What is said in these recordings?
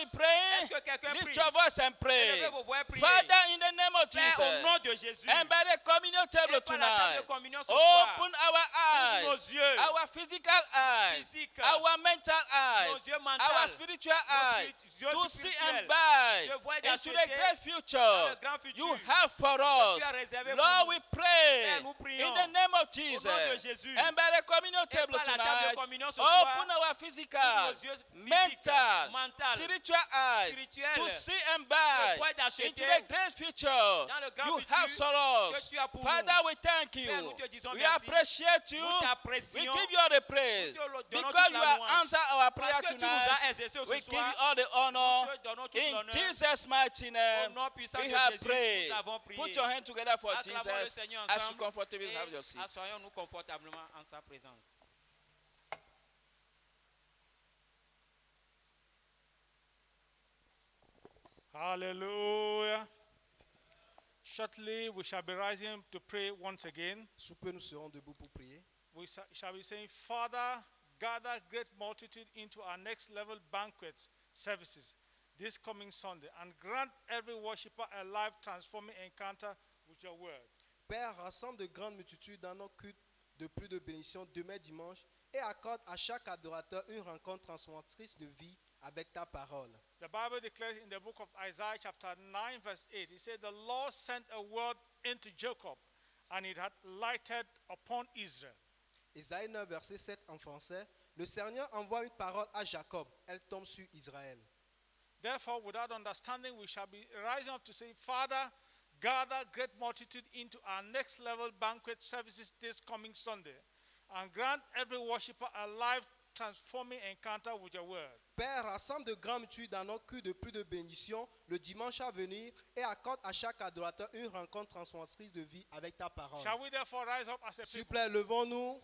Somebody praying? Est-ce que quelqu'un Lift prie? your voice and pray. Élevez vos voix et priez. Father, in the name of Père, au nom Jesus, de Jésus, and by the communion table et par la table de tonight, communion ce soir, open our ouvre nos eyes, yeux, our physical eyes, physiques, our mental nos eyes, yeux mentaux, our spiritual eyes, yeux to see spirituels, and buy de voir et into the d'acheter great dans future le grand futur you have for que us. tu as réservé pour Lord, nous. we pray Père, nous prions in the name of au nom de Jesus, Jésus, and by the communion et table par la table de tonight, communion ce open soir, our physical, ouvre nos yeux mental, mental, spiritual eyes spirituels, to see and de buy voir et d'acheter into the great future dans le grand you futur have for que us. tu as pour Father, nous. we thank Père, you. nous te disons We merci. appreciate you. Nous We t'apprécions give you all the praise Nous te donnons because toute you la have louange. answered our prayer parce que tu nous tonight. as exercé We ce give you soir. all the honor. Nous te donnons tout In l'honneur. Jesus' mighty Au name, nom puissant we de have Jésus, prayed. nous avons prié. Put your hand together for Acclamons le Jesus Seigneur as you ensemble comfortably have your et seat. assoyons-nous confortablement en sa présence. Hallelujah. Shortly, we shall be rising to pray once again. Sous peu, nous serons debout pour prier. We shall be saying, Father, gather great multitude into our next level banquet services this coming Sunday and grant every worshiper a life-transforming encounter with your word. Père, rassemble de grandes multitudes dans nos cultes de plus de bénédictions demain dimanche et accorde à chaque adorateur une rencontre transformatrice de vie avec ta parole. The Bible declares in the book of Isaiah chapter 9 verse 8, it said, the Lord sent a word into Jacob and it had lighted upon Israel. Isaïe 9, verset 7 en français. Le Seigneur envoie une parole à Jacob. Elle tombe sur Israël. Therefore, without understanding, we shall be rising up to say, Father, gather great multitude into our next level banquet services this coming Sunday and grant every worshiper a life-transforming encounter with your word. Père, rassemble de grandes multitudes dans nos cultes de plus de bénédictions le dimanche à venir et accorde à chaque adorateur une rencontre transformatrice de vie avec ta parole. Shall we therefore rise up as a S'il vous people? plaît, levons-nous.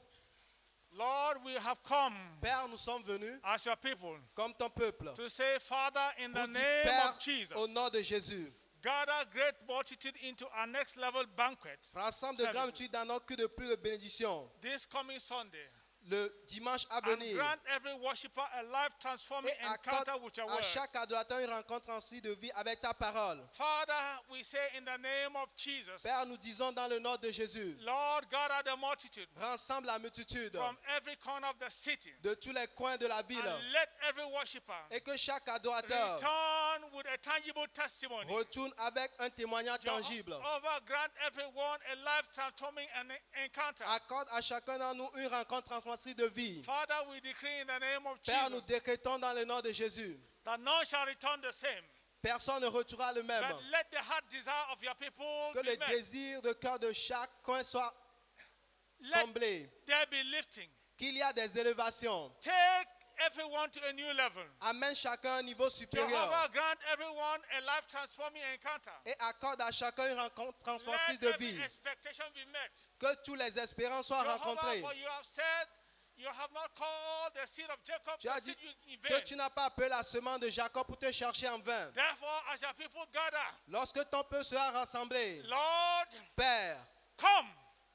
Lord, we have come Père, nous sommes venus as your people comme ton peuple to say, Father, in the pour dire, name Père, of Jesus, au nom de Jésus. gather great multitude into our next level banquet Rassemble de grandes multitudes dans nos cultes de plus de bénédictions this coming Sunday le dimanche à and venir. grant every worshiper a life-transforming Et accorde encounter with your à word. chaque adorateur une rencontre transformée de vie avec ta parole. Father, we say in the name of Jesus, Père, nous disons dans le nom de Jésus, Lord, gather the multitude rassemble la multitude from every corner of the city de tous les coins de la ville and let every worshiper et que chaque adorateur return with a tangible testimony. retourne avec un témoignage tangible. Jehovah, grant everyone a life-transforming encounter. Accorde à chacun d'entre nous une rencontre transformatrice de vie. Father, we decree in the name of Père, nous Jesus décrétons dans le nom de Jésus. that none shall return the same. Personne ne retournera le même. But let the heart desire of your people Que be les met. désirs de cœur de chacun soient Let comblés. there be lifting. Qu'il y a des élévations. Take everyone to a new level. Amène chacun à un niveau supérieur. Jehovah, grant everyone a life-transforming encounter. Et accorde à chacun une rencontre transformatrice Let de every vie. expectation be met. Que tous les espérances soient Jehovah, rencontrées. for you have said, you have not called the seed of Jacob Tu to as dit seek you in que vain. tu n'as pas appelé la semence de Jacob pour te chercher en vain. Therefore, as your people gather, Lorsque ton peuple sera rassemblé, Lord, Père, come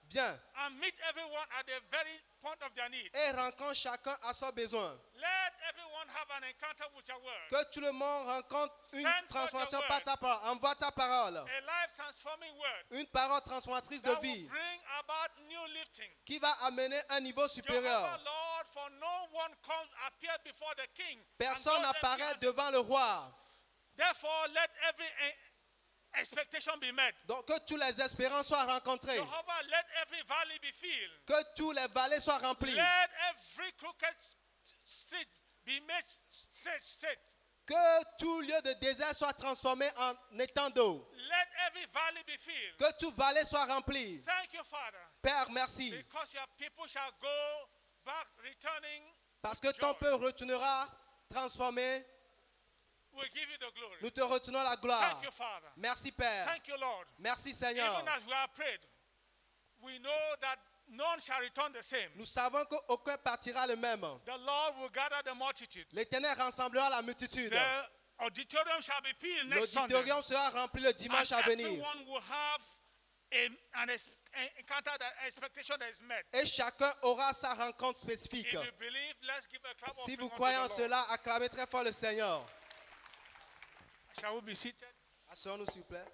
viens and meet everyone at the very point of their need. et rencontre chacun à son besoin. Let everyone have an encounter with your word. Que tout le monde rencontre une Send forth transformation your par word. ta parole. Envoie ta parole. A life-transforming word Une parole transformatrice de that will vie bring about new lifting. qui va amener un niveau Jehovah, supérieur. Lord, for no one comes appear before the king. and Personne goes n'apparaît empty-handed. devant le roi. Therefore, let every expectation be met. Donc que toutes les espérances soient rencontrées. Jehovah, let every valley be filled. Que tous les vallées soient remplis. Let every crooked street be made straight. Que tout lieu de désert soit transformé en étang d'eau. Let every valley be filled. Que tout vallée soit rempli. Thank you, Father, Père, merci. because your people shall go back returning. Parce que ton peuple retournera transformé. We give you the glory. Nous te retournons la gloire. Thank you, Father. Merci, Père. Thank you, Lord. Merci, Seigneur. Even as we have prayed, we know that none shall return the same. Nous savons qu'aucun partira le même. The Lord will gather the multitude. L'Éternel rassemblera la multitude. The auditorium shall be filled next Sunday. L'auditorium sera rempli le dimanche à And venir. everyone will have an encounter, that expectation that is met. Et chacun aura sa rencontre spécifique. If you believe, let's give a clap of Si vous offering croyez en unto the Lord. cela, acclamez très fort le Seigneur. Shall we be seated? Asseyons-nous, s'il vous plaît.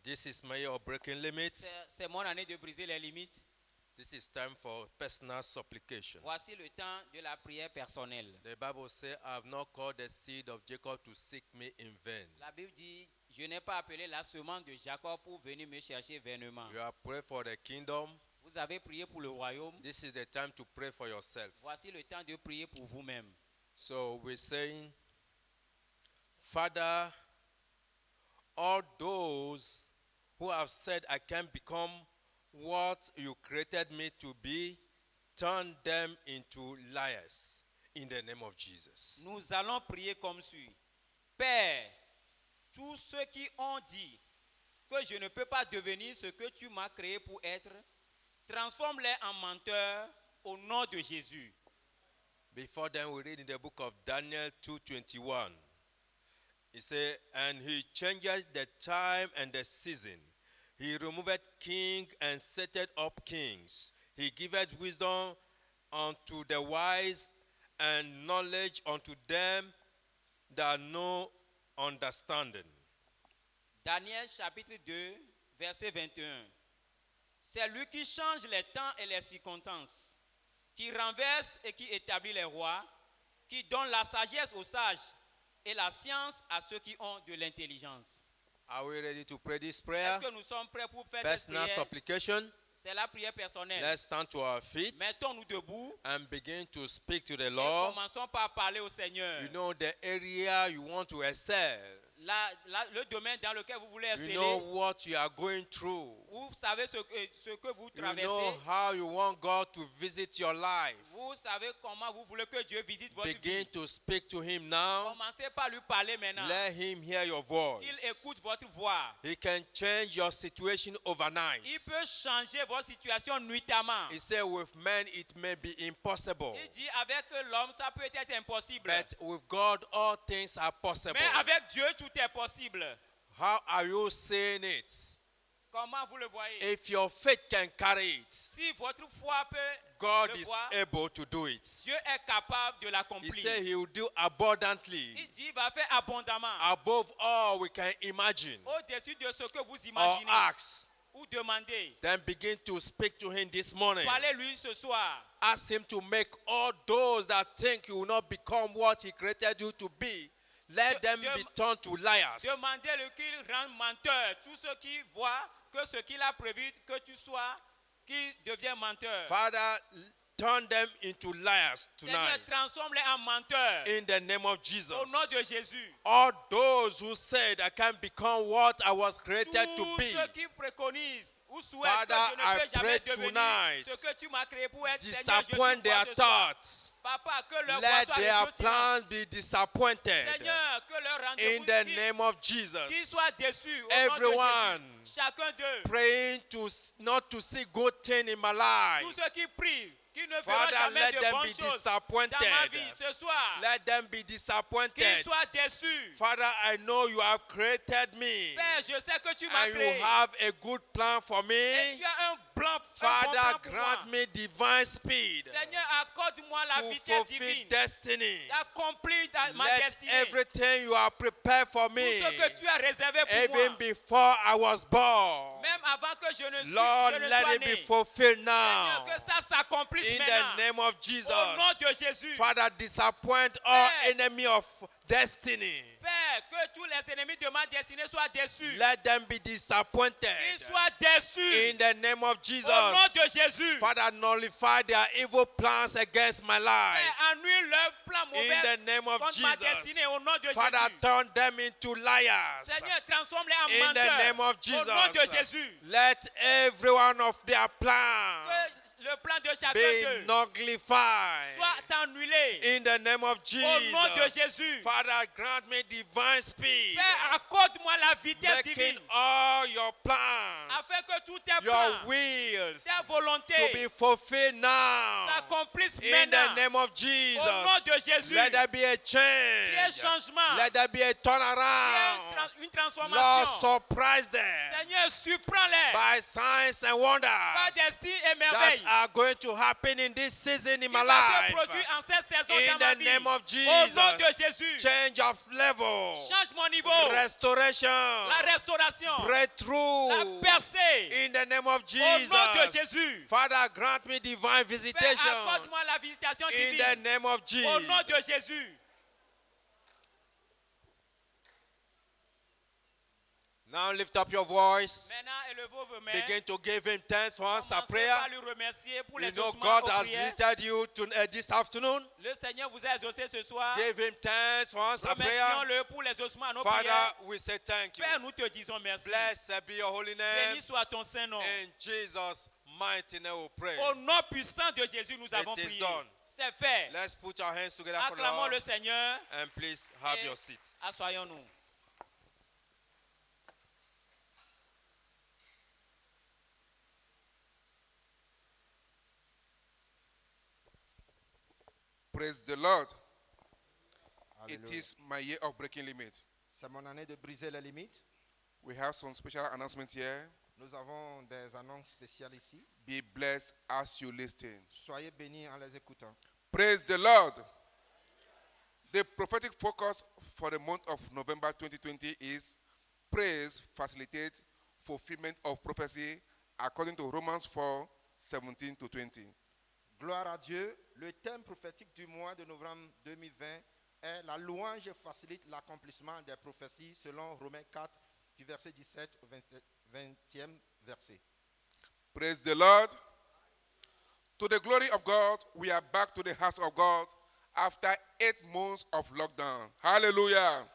This is my year of breaking limits. C'est mon année de briser les limites. This is time for personal supplication. Voici le temps de la prière personnelle. The Bible says, I have not called the seed of Jacob to seek me in vain. La Bible dit, je n'ai pas appelé la semence de Jacob pour venir me chercher vainement. You have prayed for the kingdom. Vous avez prié pour le royaume. This is the time to pray for yourself. Voici le temps de prier pour vous-même. So we're saying, Father, all those who have said I can become what you created me to be, turn them into liars in the name of Jesus. Nous allons prier comme suit. Père, tous ceux qui ont dit que je ne peux pas devenir ce que tu m'as créé pour être, transforme-les en menteurs au nom de Jésus. Before then, we read in the book of Daniel 2:21. It says, and he changes the time and the season. He removeth king and setteth up kings. He giveth wisdom unto the wise and knowledge unto them that know understanding. Daniel chapitre 2, verset 21. C'est lui qui change les temps et les circonstances, qui renverse et qui établit les rois, qui donne la sagesse aux sages et la science à ceux qui ont de l'intelligence. Are we ready to pray this prayer? Est-ce que nous sommes prêts pour faire cette Personal prière? supplication. C'est la prière personnelle. Let's stand to our feet Mettons-nous debout and begin to speak to the et Lord. commençons par parler au Seigneur. You know the area you want to excel. Le domaine dans lequel vous voulez You exceller, know what you are going through. vous savez ce que vous You traversez. know how you want God to visit your life. Vous savez comment vous voulez que Dieu visite votre Begin vie. to speak to him now. Commencez par lui parler maintenant. Let him hear your voice. Qu'il écoute votre voix. He can change your situation overnight. Il peut changer votre situation nuitamment. He said with men it may be impossible, Il dit avec l'homme ça peut être impossible. but with God all things are possible. Mais avec Dieu tout est possible. How are you saying it? Comment vous le voyez? If your faith can carry it, Si votre foi peut God le is voir, able to do it. Dieu est capable de He l'accomplir. said he will do abundantly, Il dit il va faire abondamment. above all we can imagine Au-dessus de ce que vous or imaginez ask. ou demandez. Then begin to speak to him this morning. Parlez-lui ce soir. Ask him to make all those that think you will not become what he created you to be, let them be turned to liars. Demandez-le qu'il rende menteur. Tous ceux qui voient que ce qu'il a prévu que tu sois, qui devient menteur. Father, turn them into liars Seigneur, tonight. transforme-les en menteurs. In the name of Jesus. Au nom de Jésus. All those who said I can become what I was created to Tous be, ceux qui préconisent ou souhaitent Father, que je ne I peux jamais pray devenir tonight, ce que tu m'as créé pour être, Seigneur, je disappoint suis their ce soir. thoughts. Papa, que leur voix Let soit their réussie. plans be disappointed. Seigneur, que leur In rendez-vous the qu'ils name of qu'ils Jesus. soient déçus. Au nom de Everyone Jésus. Chacun d'eux. praying to not to see good thing in my life. Tous ceux qui prient, qui ne feront Father, jamais let de them bonnes be choses disappointed. dans ma vie ce soir. Let them be Qu'ils disappointed. soient déçus. Father, I know you have created me Père, je sais que tu m'as and you créé. have a good plan for Et me. tu as un bon Father, plan pour grant moi. me divine speed Seigneur, accorde-moi la to vitesse fulfill divine destiny. d'accomplir ma Let destinée. everything you have prepared for Tout me, ce que tu as réservé pour even moi. before I was born, Même avant que je ne Lord, je ne let sois it be né. fulfilled Seigneur, now. que ça s'accomplisse In maintenant. the name of Jesus. Au nom de Jésus. Father, disappoint all Père. enemy of destiny. Père, que tous les ennemis de ma destinée soient déçus. Let them be disappointed. Qu'ils soient déçus. In the name of Jesus. Au nom de Jésus. Father, nullify their evil plans against my life. Père, annule leur plan In mauvais the name of contre ma Jesus. destinée. Au nom de Father, Jésus. turn them into liars. Seigneur, transforme-les en In the menteurs. name of Au nom de Jesus. Jésus. Let every one of their plans Que le plan de chacun be d'eux nullified. soit annulé. In the name of Au nom de Jesus. Jésus. Father, grant me divine speed. Père, accorde-moi la vitesse Making divine. all your plans, Afin que tous tes your plans, wills, ta to volonté be fulfilled now. s'accomplissent In the maintenant. name of Au Jesus. nom de Jésus. Let there be a Qu'il y ait change. changement. Let there be a Qu'il y ait turnaround. une Lord, transformation. surprise them Seigneur, surprends-les by signs and wonders par des signes et that merveilles are going to happen in this season in qui my va se life. produire en cette saison In dans ma the vie. name of Au nom de Jesus. Jésus, Change of level. change mon niveau. Restoration. La restauration, la Breakthrough. percée. In the name of Au nom de Jesus. Jésus, Father, grant me divine Père, visitation. accorde-moi la visitation In the divine. name of Au nom Jesus. de Jésus. Now lift up your voice. Maintenant, élevez vos mains. Begin to give him thanks for answer Commencez prayer. par lui remercier pour You les know ossements God aux has prières. visited you this afternoon. Le Seigneur vous a exaucé ce soir. Give him thanks for answer prayer. Remercions-le pour les ossements à nos Father, prières. we say thank you. Père, nous te disons merci. Blessed be your holy name. Béni soit ton Saint-Nom. In Jesus' mighty name we pray. Au nom puissant de Jésus, nous avons is prié. done. C'est fait. Let's put our hands together for the Acclamons Lord. le Seigneur. And please have Et your seat. Assoyons-nous. Praise the Lord. It Alléluia. is my year of breaking limit. C'est mon année de briser les limites. We have some special announcements here. Nous avons des annonces spéciales ici. Be blessed as you listen. Soyez bénis en les écoutant. Praise the Lord. The prophetic focus for the month of November 2020 is praise facilitate fulfillment of prophecy according to Romans 4, 17 to 20. Gloire à Dieu. Le thème prophétique du mois de novembre 2020 est la louange facilite l'accomplissement des prophéties selon Romains 4 du verset 17 au 20e verset. Praise the Lord. To the glory of God, we are back to the house of God after 8 months of lockdown. Hallelujah.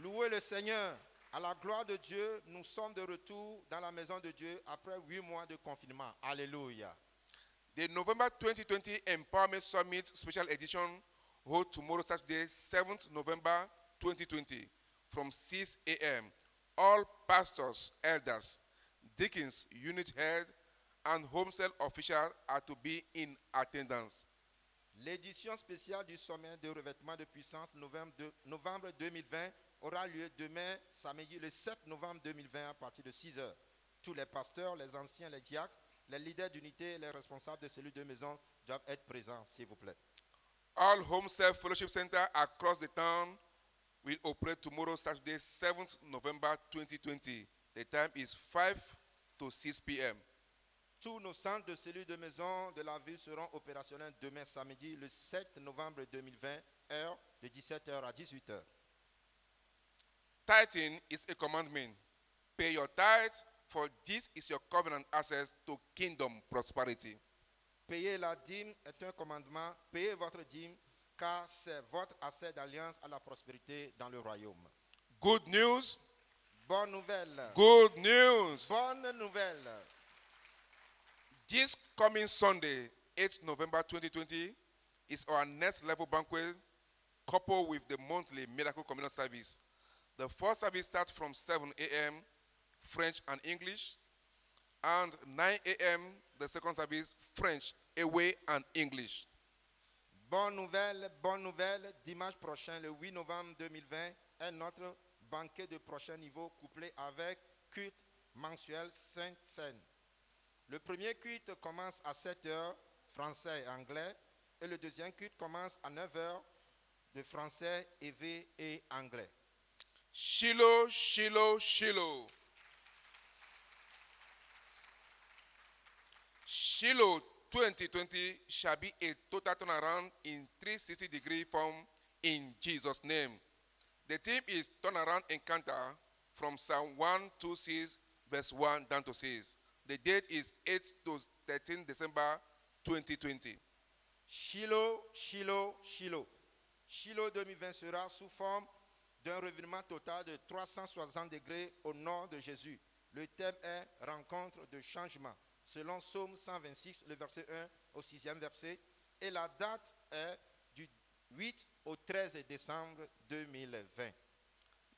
Louez le Seigneur. À la gloire de Dieu, nous sommes de retour dans la maison de Dieu après 8 mois de confinement. Alléluia. The November 2020 Empowerment Summit Special Edition holds tomorrow Saturday, 7th November 2020 from 6 a.m. All pastors, elders, deacons, unit head, and home cell officials are to be in attendance. L'édition spéciale du sommet de revêtement de puissance novembre 2020 aura lieu demain, samedi, le 7 novembre 2020 à partir de 6 heures. Tous les pasteurs, les anciens, les diacres, les leaders d'unité et les responsables de cellules de maison doivent être présents, s'il vous plaît. All home cell fellowship centers across the town will operate tomorrow Saturday, 7th November 2020. The time is 5 to 6 p.m. Tous nos centres de cellules de maison de la ville seront opérationnels demain samedi, le 7 novembre 2020, heure de 17h à 18h. Tithing is a commandment. Pay your tithe, for this is your covenant access to kingdom prosperity. Payer la dîme est un commandement. Payez votre dîme, car c'est votre accès d'alliance à la prospérité dans le royaume. Good news. Bonne nouvelle. Good news. Bonne nouvelle. This coming Sunday, 8th November 2020, is our next level banquet coupled with the monthly Miracle Communion Service. The first service starts from 7 a.m. French and English, and 9 a.m. the second service French, away and English. Bonne nouvelle. Dimanche prochain, le 8 novembre 2020, est notre banquet de prochain niveau couplé avec culte mensuel 5 scènes. Le premier culte commence à 7h, français et anglais, et le deuxième culte commence à 9h, de français, EV et anglais. Shiloh, Shiloh, Shiloh. Shiloh 2020 shall be a total turnaround in 360-degree form in Jesus' name. The theme is Turnaround Encounter from Psalm 126, verse 1 down to 6. The date is 8 to 13 December 2020. Shiloh, Shiloh, Shiloh. Shiloh 2020 sera sous forme d'un revirement total de 360 degrés au nord de Jésus. Le thème est rencontre de changement, selon Psaume 126, le verset 1 au 6e verset. Et la date est du 8 au 13 décembre 2020.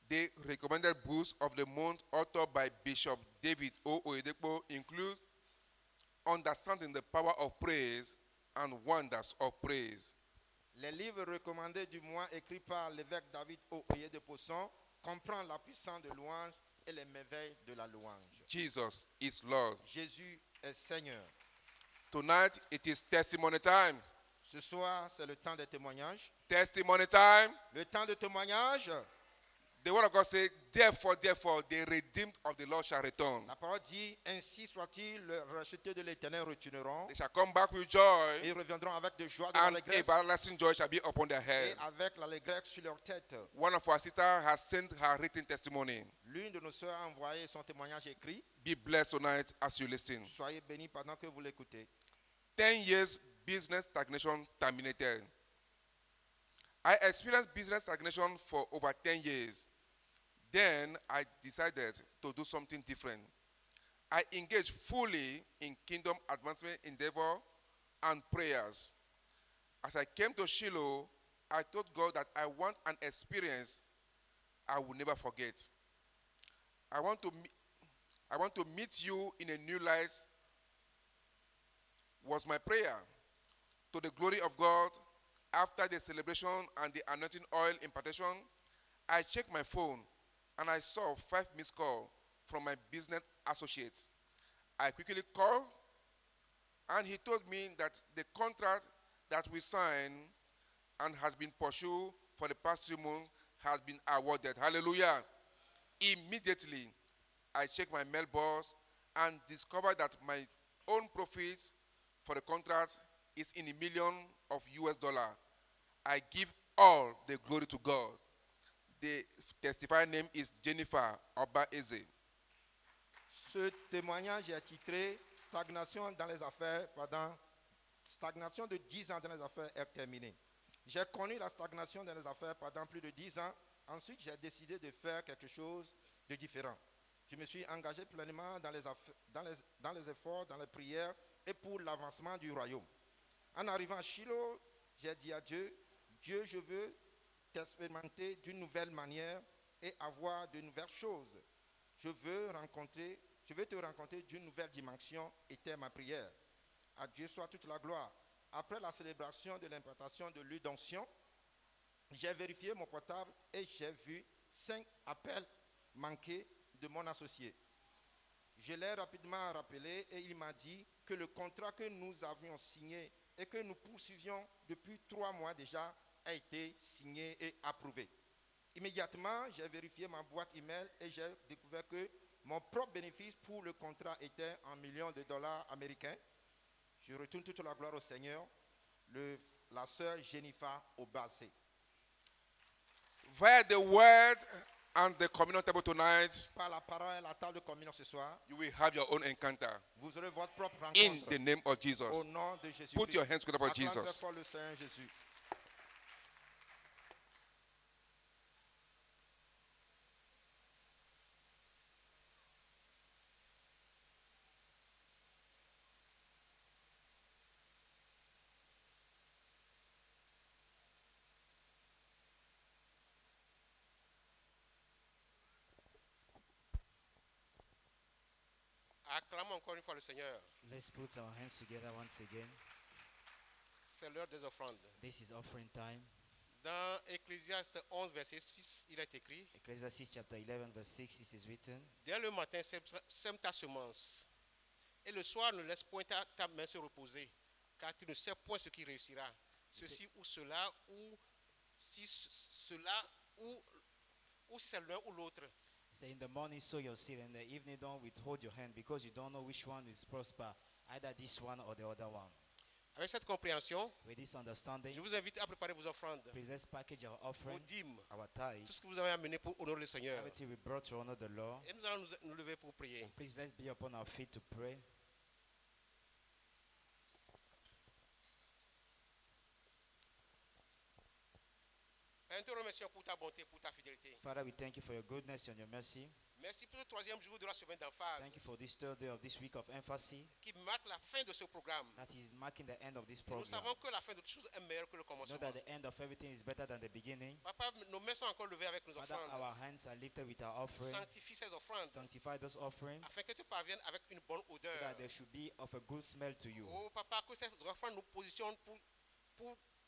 The recommended books of the month authored by Bishop David O. Oyedepo include Understanding the Power of Praise and Wonders of Praise. Les livres recommandés du mois écrits par l'évêque David O. Oyedepo sont Comprendre la puissance de louange et les merveilles de la louange. Jesus is Lord. Jésus est Seigneur. Tonight, it is testimony time. Ce soir, c'est le temps des témoignages. Testimony time. Le temps de témoignage, The word of God says, therefore, the redeemed of the Lord shall return. la parole dit, ainsi soit-il, les rachetés de l'Éternel retourneront. They shall come back with joy, Et ils reviendront avec de joie, de and l'allégresse, everlasting joy shall be upon their et head. avec l'allégresse sur leur tête. One of our sisters has sent her written testimony. L'une de nos sœurs a envoyé son témoignage écrit. Be blessed tonight as you listen. Soyez bénis pendant que vous l'écoutez. 10 years business stagnation terminated. I experienced business stagnation for over 10 years. Then I decided to do something different. I engaged fully in kingdom advancement endeavor and prayers. As I came to Shiloh, I told God that I want an experience I will never forget. I want to meet you in a new light was my prayer. To the glory of God, after the celebration and the anointing oil impartation, I checked my phone and I saw 5 missed calls from my business associates. I quickly called and he told me that the contract that we signed and has been pursued for the past 3 months has been awarded. Hallelujah. Immediately, I checked my mailbox and discovered that my own profits for the contract is in $1 million of US dollar. I give all the glory to God. The testifier name is Jennifer Oba Eze. Ce témoignage est titré Stagnation dans les affaires stagnation de 10 ans dans les affaires est terminée. J'ai connu la stagnation dans les affaires pendant plus de 10 ans. Ensuite, j'ai décidé de faire quelque chose de différent. Je me suis engagé pleinement dans les efforts, dans les prières et pour l'avancement du royaume. En arrivant à Shiloh, j'ai dit à Dieu, Dieu, je veux t'expérimenter d'une nouvelle manière et avoir de nouvelles choses. Je veux te rencontrer d'une nouvelle dimension, était ma prière. À Dieu soit toute la gloire. Après la célébration de l'implantation de l'huile d'onction, j'ai vérifié mon portable et j'ai vu 5 appels manqués de mon associé. Je l'ai rapidement rappelé et il m'a dit que le contrat que nous avions signé et que nous poursuivions depuis 3 mois déjà a été signé et approuvé. Immédiatement, j'ai vérifié ma boîte email et j'ai découvert que mon propre bénéfice pour le contrat était $1 million américains. Je retourne toute la gloire au Seigneur. La sœur Jennifer Obase. Via the word and the communion table tonight, Par la parole et la table de communion ce soir, you will have your own encounter. vous aurez votre propre In rencontre. the name of Jesus. Au nom de Jésus. Put your hands together for Acclame Jesus. pour le Seigneur Jésus. Acclamons encore une fois le Seigneur. Let's put our hands together once again. C'est l'heure des offrandes. This is offering time. Dans Ecclésiaste 11, verset 6, il est écrit: Ecclesiastes chapter 11, verse 6, it is written, dès le matin, sème ta semence, et le soir, ne laisse point ta main se reposer, car tu ne sais point ce qui réussira. Ceci ou cela, ou si cela, ou c'est l'un ou l'autre. say, in the morning sow your seed, and in the evening don't withhold your hand, because you don't know which one is prosper, either this one or the other one. Avec cette compréhension, With this understanding, je vous invite à préparer vos offrandes, please let's package our vos offering, dîmes, our tout tithe, ce que vous avez amené pour honorer le Seigneur. everything we brought to honor the Lord. Et nous allons nous lever pour prier. Please let's be upon our feet to pray. Père, nous te remercions pour ta bonté, pour ta fidélité. Father, we thank you for your goodness and your mercy. Merci pour ce 3e jour de la semaine d'emphase Thank you for this third day of this week of emphasis qui marque la fin de ce programme. that is marking the end of this Et nous program. savons que la fin de toutes choses est meilleure que le Know commencement. that the end of everything is better than the beginning. Papa, nos mains sont encore levées avec nos Father, offrandes. our hands are lifted with our offering. Sanctifie ces offrandes Sanctify those offerings afin que tu parviennes avec une bonne so odeur. that they should be of a good smell to you. Oh Papa, que ces offrandes nous positionnent pour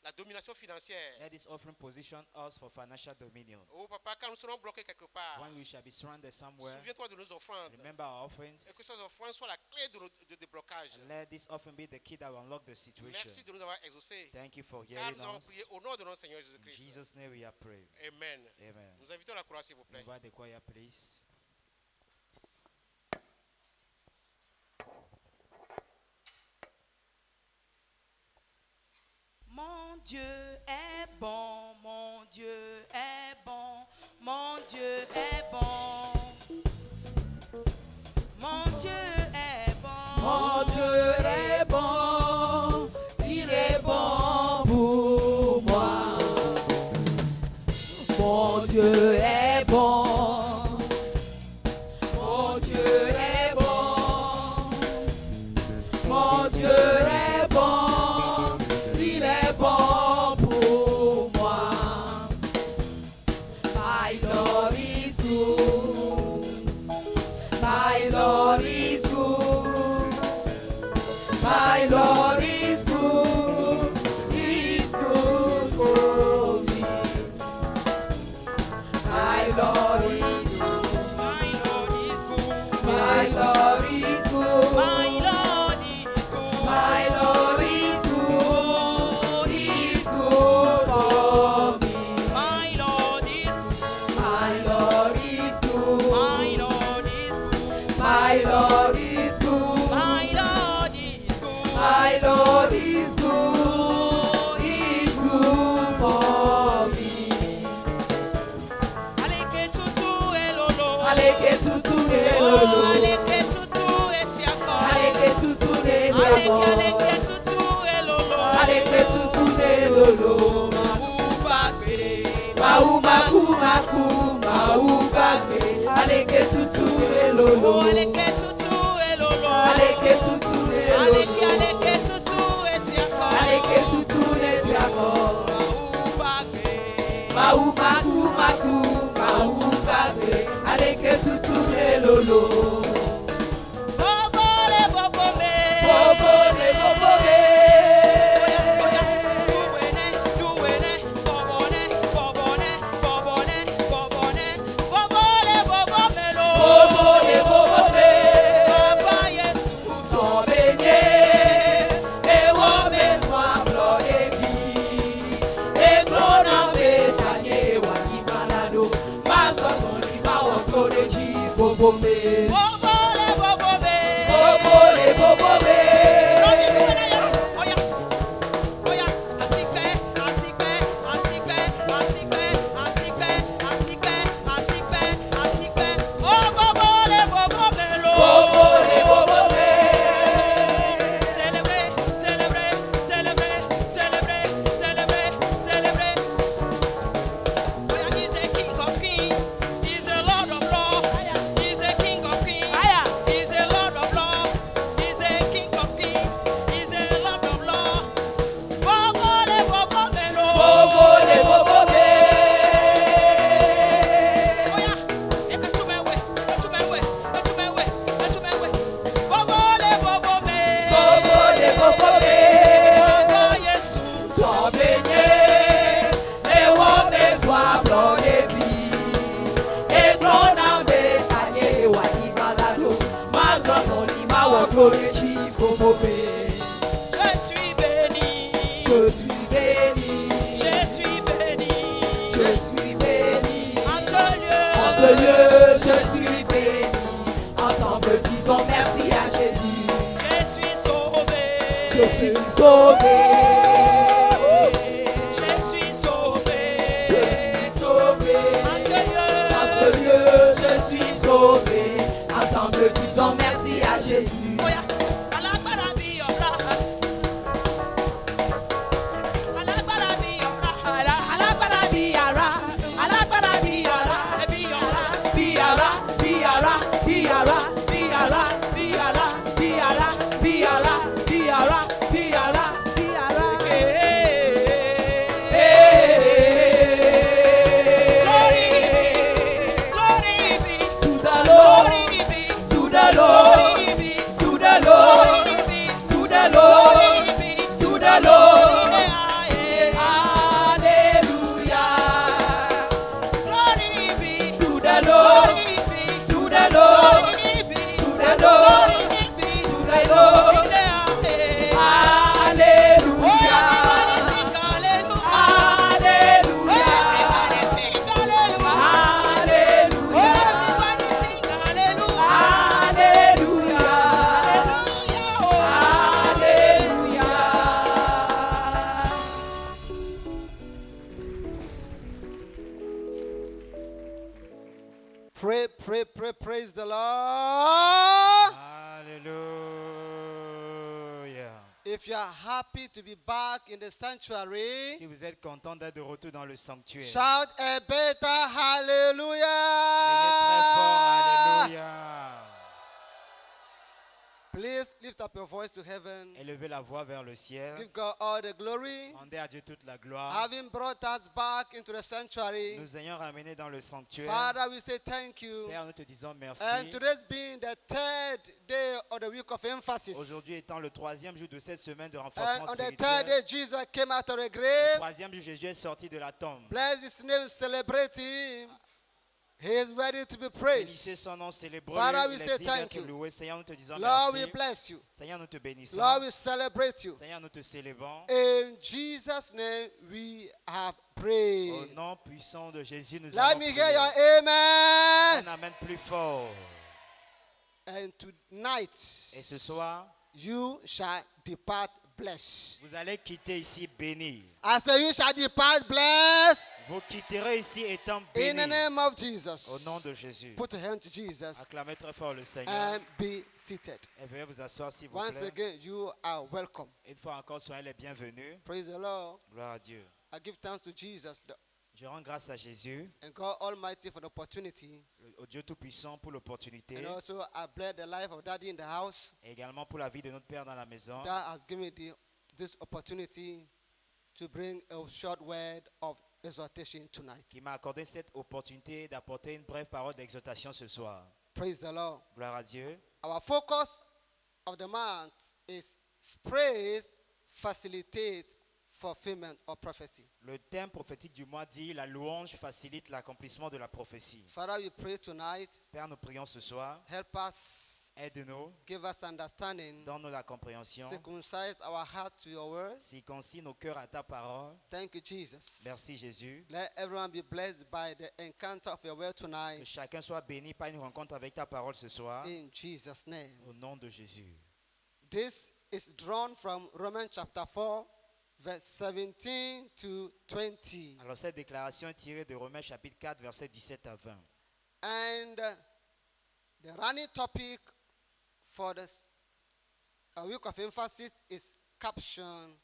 la domination financière. Let this offering position us for financial dominion. Oh papa, quand nous serons bloqués quelque part, When we shall be surrounded somewhere, souviens-toi de nos offrandes. remember our Et offerings. que ces offrandes soient la clé de déblocage. And let this offering be the key that will unlock the situation. Merci de nous avoir exaucés. Thank you for Car hearing nous avons us. prié au nom de notre Seigneur In Jésus-Christ. Jesus' name we are praying. Amen. Amen. Nous invitons la croix, s'il vous plaît. Invite the choir, please. Mon Dieu est bon, mon Dieu est bon, mon Dieu est bon. Mon Dieu est bon. Mon Dieu est bon, il est bon pour moi. Mon Dieu est bon, mon Dieu est bon, mon Dieu est bon, il est bon pour moi. My Lord is good, my Lord is good, my Lord is good, he's good for me. My Lord is good, My Lord is good. my Lord is good, My Lord is good. my Lord is good, he's good for me. My Lord is good. My Lord is good, My Lord is good. my Lord is good, My Lord is good. my Lord is good, he's good for me. Aleke tutu elolo. Aleke tutu ne Oh, lolo, aleke tutu etiako. aleke tutu ne Aleke diabo, aleke tutu elolo. aleke tutu ne lolo. Ubagbe. Mau maku maku, mau bagbe, aleke tutu ne lolo, Oh, aleke tutu elolo. aleke tutu ne Aleke lolo, aleke tutu etiako. aleke tutu ne diabo. Ubagbe. Mau maku maku, mau bagbe, aleke tutu ne lolo. Bobole bobome. Bobo ne bobo ne. Oya, duwene, duwene, bobone, bobone, bobone, bobone, bobole bobomelo. Bobo ne bobo ne. Baba Yesu. Ton beignet, et on besoin blanc de vie. Et l'on a bétagné, wani malado. Ma son liba au collège, bobo me. Bobole bobome. Bobo ne bobo me. Robi duwene Yesu. Oya, oya, asikpe, asikpe, asikpe, asikpe, asikpe, asikpe, asikpe, asikpe. Oh, bobole bobomelo. Bobo ne bobo me. Célébrer, célébrer, célébrer, célébrer, célébrer, célébrer. Oh, yeah, he's a king of kings. He's a lord of lords. He's a king of kings. He's a lord of lords. He's a king of kings. He's a lord of lords. Bobo le bobo melo. Bobo ne bobo me. Oh, yeah. Etumewe, etumewe, etumewe, etumewe. Bobo le bobo me. Bobo ne bobo me. Baba Yesu. Ton beignet, et on besoin blanc de vie. Et l'on a bétagné, wani malado. Ma son lima au collège, bobo me. Je suis béni. Je suis béni, Je suis béni. je suis béni. En ce lieu. En ce lieu, je suis béni. Ensemble, disons merci à Jésus. Je suis sauvé. Je suis sauvé. Je suis sauvé. Je suis sauvé. En ce lieu. En ce lieu, je suis sauvé. Ensemble, disons merci à Jésus. Oya, alágbára bí ọ̀la. Alágbára bí ọ̀la. Alágbára bí ara. Alágbára bí ara. Bí ọ̀la. Bí ara, bí ara, bí ara, bí ara, bí ara, bí ara, bí ara, bí ara, bí ara, bí ara. If you are happy to be back in the sanctuary, Si vous êtes content d'être de retour dans le sanctuaire, shout a better criez très hallelujah. fort, Alléluia. Please lift up your voice to heaven. Élevez la voix vers le ciel. Give God all the glory. Rendez à Dieu toute la gloire. Having brought us back into the sanctuary, Nous ayons ramené dans le sanctuaire. Father, we say thank you. Père, nous te disons merci. And today's being the third day of the week of emphasis. Aujourd'hui étant le 3e jour de cette semaine de And renforcement on the third day, spirituel. Jesus came out of the Le grave. 3e jour, Jésus est sorti de la tombe. Bless his name, celebrate him. He is ready to be Bénissez praised. son nom, célébrez-le. Father, we Il say est digne thank d'être you. loué. Seigneur, nous te disons Lord, merci. we bless you. Seigneur, nous te bénissons. Lord, we celebrate you. Seigneur, nous te célébrons. In Jesus' name, we have Au prayed. nom puissant de Jésus, nous Let avons me prié. hear your amen. Un amen plus fort. And tonight, Et ce soir, you shall depart blessed. vous allez quitter ici béni. I say you shall depart blessed Vous quitterez ici étant in the béni. name of Jesus. Au nom de Jésus. Put your hand to Jesus Acclamez très fort le Seigneur. and be seated. Et veuillez vous asseoir s'il vous Once plaît. again, you are welcome. Une fois encore, soyez les bienvenus. Praise the Lord. Gloire à Dieu. I give thanks to Jesus Je rends grâce à Jésus, and God Almighty for the opportunity. au Dieu Tout-Puissant, pour l'opportunité. And also, I bless the life of Daddy in the house Et également pour la vie de notre Père dans la maison. that has given me this opportunity to bring a short word of exhortation tonight. Qui m'a accordé cette opportunité d'apporter une brève parole d'exhortation ce soir. Praise the Lord. Gloire à Dieu. Our focus of the month is praise, facilitate, fulfillment of prophecy. Le thème prophétique du mois dit la louange facilite l'accomplissement de la prophétie. Father, we pray tonight. Père, nous prions ce soir. Help us. Aide-nous, Give us understanding. donne-nous la compréhension. Circumcise our heart to your words. Circoncis nos cœurs à ta parole. Thank you, Jesus. Merci Jésus. Let everyone be blessed by the encounter of your word Que tonight. chacun soit béni par une rencontre avec ta parole ce soir. In Jesus' name. Au nom de Jésus. This is drawn from Romans chapter 4, verse 17 to 20. Alors cette déclaration est tirée de Romains chapitre 4, versets 17 à 20. And the running topic for this week of emphasis is caption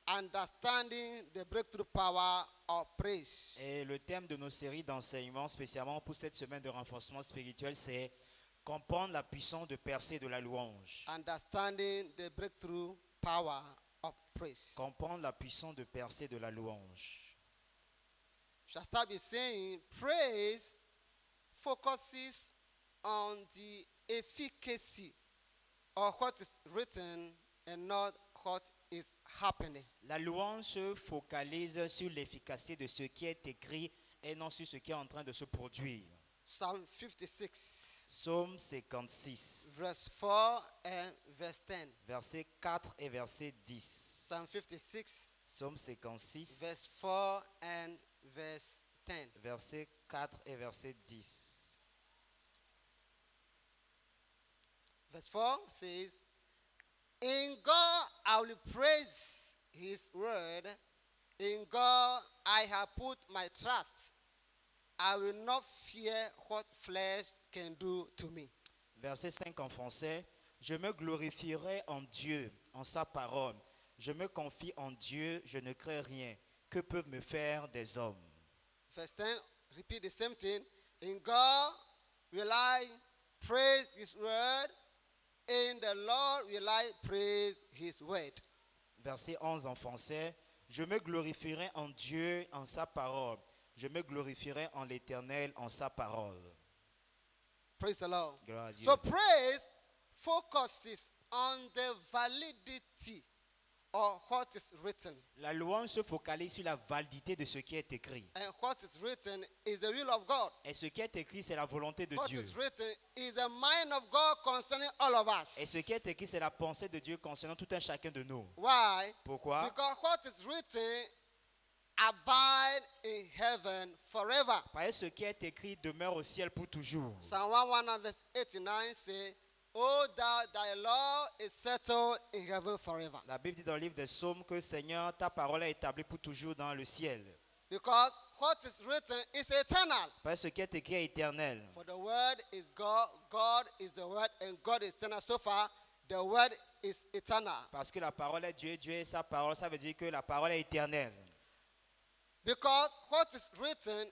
Understanding the Breakthrough Power of Praise. Et le thème de nos séries d'enseignement, spécialement pour cette semaine de renforcement spirituel, c'est comprendre la puissance de percée de la louange. Understanding the Breakthrough Power of Praise. Comprendre la puissance de percée de la louange. Shall start by saying praise focuses on the efficacy of what is written and not what is happening. La louange se focalise sur l'efficacité de ce qui est écrit et non sur ce qui est en train de se produire. Psalm 56, Psaume 56, verse 4 and verse 10. versets 4 et verset 10. Psalm 56, Psaume 56, verse 4 and verse 10. verset 4 et verset 10. Verse 4 says, In God I will praise his word. In God I have put my trust. I will not fear what flesh can do to me. Verset 5 en français. Je me glorifierai en Dieu, en sa parole. Je me confie en Dieu, je ne crains rien. Que peuvent me faire des hommes? Verse 10, repeat the same thing. In God will I praise his word. In the Lord will I praise his word. Verset 11 en français. Je me glorifierai en Dieu, en sa parole. Je me glorifierai en l'Éternel, en sa parole. Praise the Lord. Gloire à Dieu. So praise focuses on the validity of what is written. La louange se focalise sur la validité de ce qui est écrit. And what is written is the will of God. Et ce qui est écrit, c'est la volonté de What Dieu. is written is the mind of God concerning all of us. Et ce qui est écrit, c'est la pensée de Dieu concernant tout un chacun de nous. Why? Pourquoi? Because what is written abide in heaven forever. Parce que ce qui est écrit demeure au ciel pour toujours. Psalm 119 verse 89 say, O thou, thy law is settled in heaven forever. La Bible dit dans le livre des Psaumes que Seigneur, ta parole est établie pour toujours dans le ciel. Because what is written is eternal. Parce que ce qui est écrit est éternel. For the word is God, God is the word, and God is eternal. So far, the word is eternal. Parce que la parole est Dieu, Dieu est sa parole. Ça veut dire que la parole est éternelle. Because what is written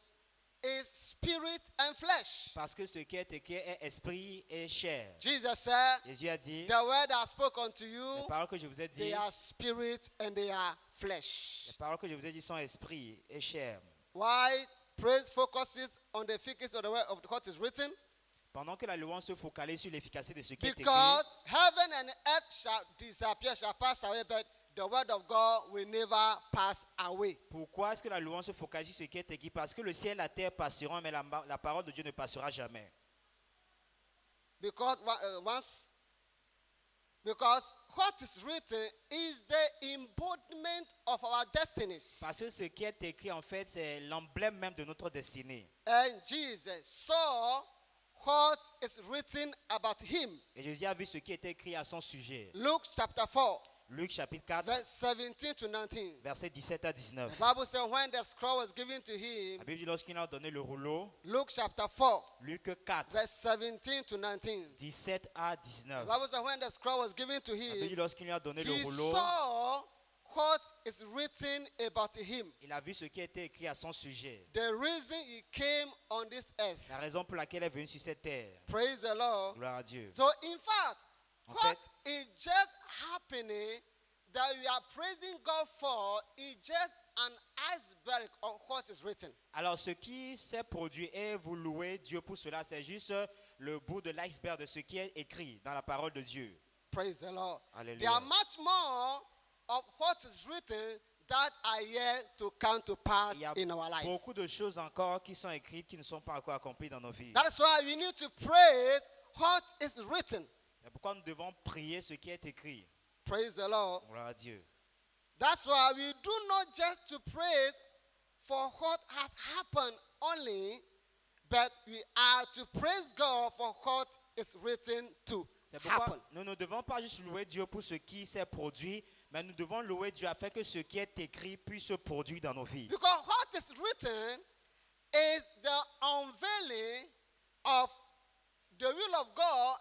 is spirit and flesh. Parce que ce qui est écrit est esprit et chair. Jesus said, Jésus a dit, the word I spoke unto les you, paroles que je vous ai dit, they are spirit and they are flesh. les paroles que je vous ai dit sont esprit et chair. Why praise focuses on the efficacy of the word of what is written? Pendant que la louange se focalise sur l'efficacité de ce qui est écrit, Because heaven and earth shall disappear, shall pass away, but the word of God will never pass away. pourquoi est-ce que la louange se focalise sur ce qui est écrit? Parce que le ciel et la terre passeront, mais la parole de Dieu ne passera jamais. Because because what is written is the embodiment of our destinies. Parce que ce qui est écrit, en fait, c'est l'emblème même de notre destinée. And Jesus saw what is written about him. Et Jésus a vu ce qui est écrit à son sujet. Luke chapter 4, Luc chapitre 4, verse 17 to 19. versets 17 à 19. The Bible says when the scroll was given to him, La Bible dit lorsqu'il a donné le rouleau, Luke chapter 4, Luc 4, verse 17 to 19. 17 à The 19. Bible says when the scroll was given to La Bible dit him, lorsqu'il lui a donné le he rouleau, saw what is written about him. il a vu ce qui était écrit à son sujet. The reason he came on this earth. La raison pour laquelle il est venu sur cette terre. Praise the Lord. Gloire à Dieu. So in fact, En what fait, is just happening that we are praising God for is just an iceberg of what is written. alors ce qui s'est produit et vous louez Dieu pour cela, c'est juste le bout de l'iceberg de ce qui est écrit dans la parole de Dieu. Praise the Lord. Alléluia. There are much more of what is written that are yet to come to pass Il y a in our life. beaucoup de choses encore qui sont écrites qui ne sont pas encore accomplies dans nos vies. That is why we need to praise what is written. C'est pourquoi nous devons prier ce qui est écrit. Praise the Lord. Gloire à Dieu. That's why we do not just to praise for what has happened only, but we are to praise God for what is written to C'est pourquoi happen. nous ne devons pas juste louer Dieu pour ce qui s'est produit, mais nous devons louer Dieu afin que ce qui est écrit puisse se produire dans nos vies. Because what is written is the unveiling of the will of God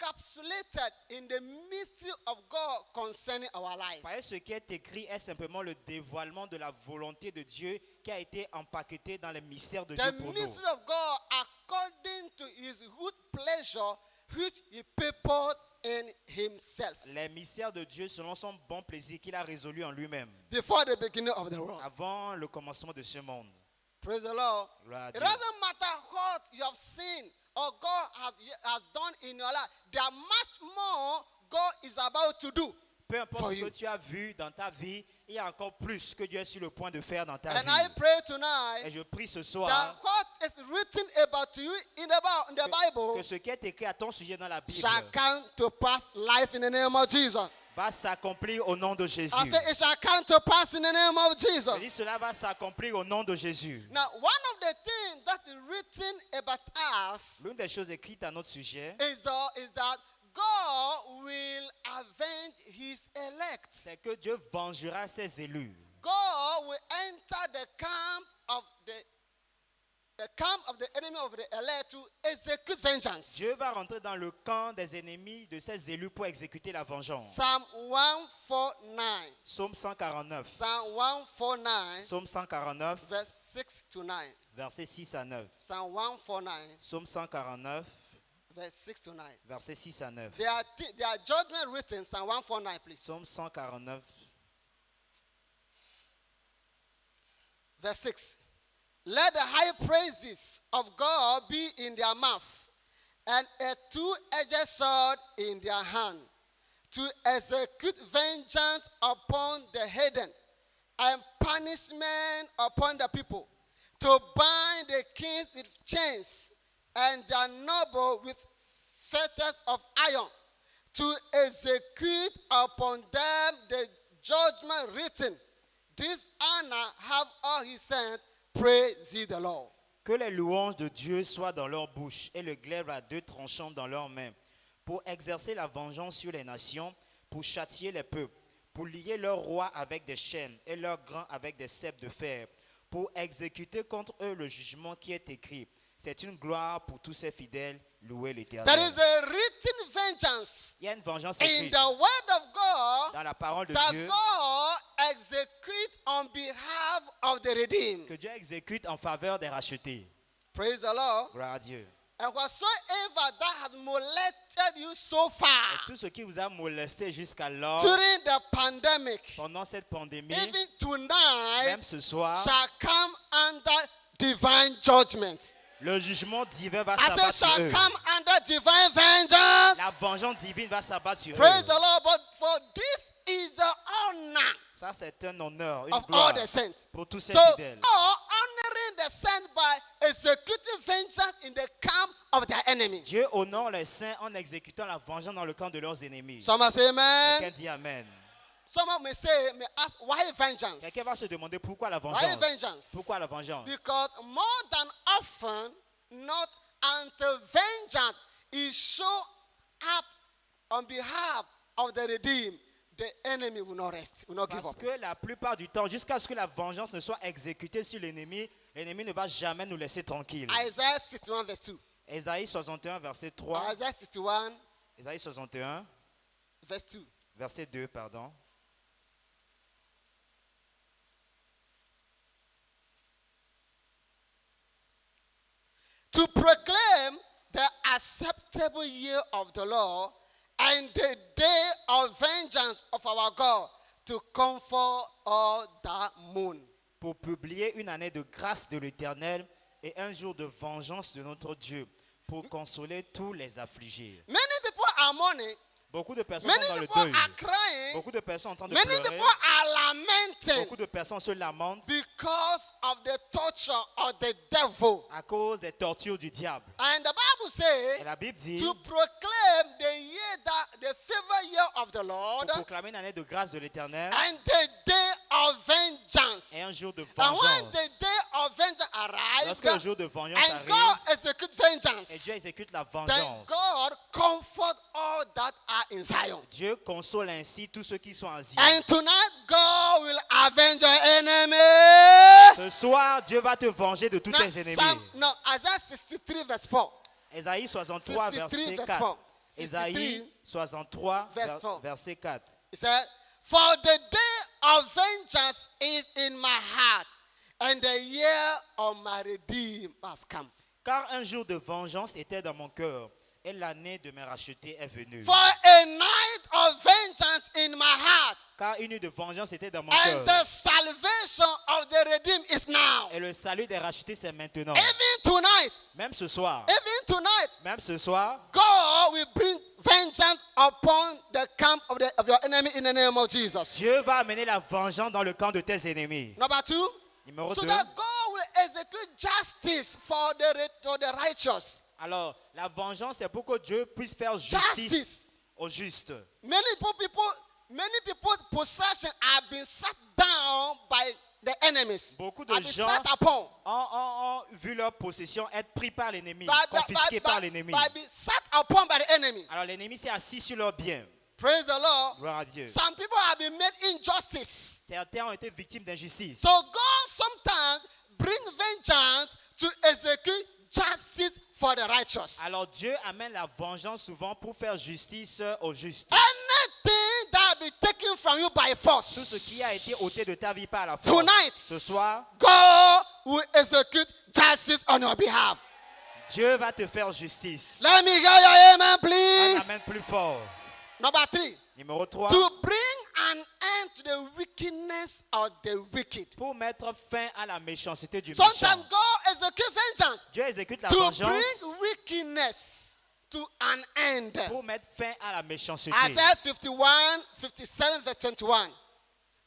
encapsulated in the mystery of God concerning our life. Parce que ce qui est écrit est simplement le dévoilement de la volonté de Dieu qui a été empaqueté dans les mystères de The Dieu pour nous. mystery of God according to his good pleasure which he purposed in himself Les mystères de Dieu selon son bon plaisir qu'il a résolu en lui-même before the beginning of the world. avant le commencement de ce monde. Praise the Lord. Gloire à It Dieu. doesn't matter what you have seen or God has done in your life. There are much more God is about to do. Peu importe For ce you. que tu as vu dans ta vie, il y a encore plus que Dieu est sur le point de faire dans ta And vie. I pray Et tonight je prie ce that soir what is written about you in the Bible que ce qui est écrit à ton sujet dans la Bible shall come to pass life in the name of Jesus. va s'accomplir au nom de Jésus. I say it shall come to pass in the name of Jesus. Je dis cela va s'accomplir au nom de Jésus. Now, one of the things that is written about us L'une des choses écrites à notre sujet, is that God will avenge his elect. c'est que Dieu vengera ses élus. God will enter the camp of the enemy of the elect to execute vengeance. Dieu va rentrer dans le camp des ennemis de ses élus pour exécuter la vengeance. Psalm 149. Psaume 149. Psalm 149, Psaume 149, verse 6 to 9. versets 6 à 9. Psalm 149, Psaume 149, verse 6 to 9. versets 6 à 9. There are judgment written, Psalm 149, please. Psaume 149, Verse 6. Let the high praises of God be in their mouth, and a two-edged sword in their hand, to execute vengeance upon the heathen, and punishment upon the people, to bind the kings with chains, and their noble with fetters of iron, to execute upon them the judgment written. This honor have all he sent. Praise ye the Lord. que les louanges de Dieu soient dans leur bouche et le glaive à deux tranchants dans leurs mains, pour exercer la vengeance sur les nations, pour châtier les peuples, pour lier leurs rois avec des chaînes et leurs grands avec des ceps de fer, pour exécuter contre eux le jugement qui est écrit. C'est une gloire pour tous ces fidèles, louer l'Éternel. There is a written vengeance Il y a une vengeance in écrite the word of God dans la parole de that Dieu God execute on behalf of the redeemed. que Dieu exécute en faveur des rachetés. Praise the Lord. Gloire à Dieu. And whatsoever that has molested you so Et far tout ce qui vous a molesté jusqu'alors, during the pandemic, pendant cette pandémie, even tonight, même ce soir, shall come under divine judgment. le jugement divin va I said, s'abattre sur shall eux. come under divine vengeance. La vengeance divine va s'abattre sur Praise eux. the Lord. But for this is the honor Ça, c'est un honneur, une of gloire all the saints. pour tous ces So, fidèles. God honoring the saints by executing vengeance in the camp of their enemy. Dieu honore les saints en exécutant la vengeance dans le camp de leurs ennemis. Someone say amen. Quelqu'un dit Amen. Someone may ask, why vengeance? Quelqu'un va se demander pourquoi la Why vengeance. vengeance? Pourquoi la vengeance? Because more than often, not until vengeance is shown up on behalf of the redeemed, the enemy will not rest, will not give Parce up. que la plupart du temps, jusqu'à ce que la vengeance ne soit exécutée sur l'ennemi, l'ennemi ne va jamais nous laisser tranquilles. Isaiah 61 verse 2. Ésaïe 61, verset 3. Isaiah 61 Ésaïe 61, verse 2. verset 2, pardon. To proclaim the acceptable year of the Lord and the day of vengeance of our God, to comfort all that mourn. Pour publier une année de grâce de l'Éternel et un jour de vengeance de notre Dieu, pour consoler tous les affligés. Many people are mourning. Beaucoup de personnes Many sont dans le people deuil. are crying. Beaucoup de personnes sont en train de Many pleurer. people are lamenting Beaucoup de personnes se lamentent because of the torture of the devil. à cause des tortures du diable. And the Bible says Et la Bible dit, to proclaim the year the favor year of the Lord pour proclamer une année de grâce de l'Éternel and the day of vengeance. et un jour de And when vengeance. the day of vengeance arrives, Lorsque le jour de vengeance and arrive, God execute vengeance, et Dieu exécute la then vengeance, God comfort all that are in Zion. Dieu console ainsi tous ceux qui sont en Zion. And tonight God will avenge your enemy. Ce soir, Dieu va te venger de tous Now, tes ennemis. Isaiah 63 verse 4. Ésaïe 63, 63 verset verse 4. 4. Ésaïe 63, verse 4. verset 4. He said, for the day of vengeance is in my heart, and the year of my redeem has come. Car un jour de vengeance était dans mon cœur, et l'année de mes rachetés est venue. For a night of vengeance in my heart, Car une nuit de vengeance était dans mon and cœur. the salvation of the redeemed is now. Et le salut des rachetés, c'est maintenant. Even tonight, Même ce soir. even tonight, Même ce soir, God will bring vengeance upon the camp of your enemy in the name of Jesus. Dieu va amener la vengeance dans le camp de tes ennemis. Number 2, Numéro so 2. that God will execute justice for the righteous. Alors, la vengeance, c'est pour que Dieu puisse faire justice Justice. aux justes. Many people's possession have been sat down by the enemies. Beaucoup de Have been gens sat upon. ont vu leur possession être pris par l'ennemi, By confisqués par l'ennemi. being sat upon by the enemy. Alors, l'ennemi s'est assis sur leurs biens. Praise the Lord. Gloire à Dieu. Some people have been made injustice. Certains ont été victimes d'injustice. So God sometimes brings vengeance to execute justice for the righteous. Alors, Dieu amène la vengeance souvent pour faire justice aux justes. Anything that be taken from you by Tout force, ce qui a été ôté de ta vie par la force. tonight, Ce soir, God will execute justice on your behalf. Dieu va te faire justice. Let me hear your amen, On please. amène plus fort. Number 3, Numéro 3. to bring an end to the wickedness of the wicked. Pour mettre fin à la méchanceté du méchant. Sometimes God executes vengeance Dieu exécute la to vengeance bring wickedness to an end. pour mettre fin à la méchanceté. Isaiah 57 verse 21.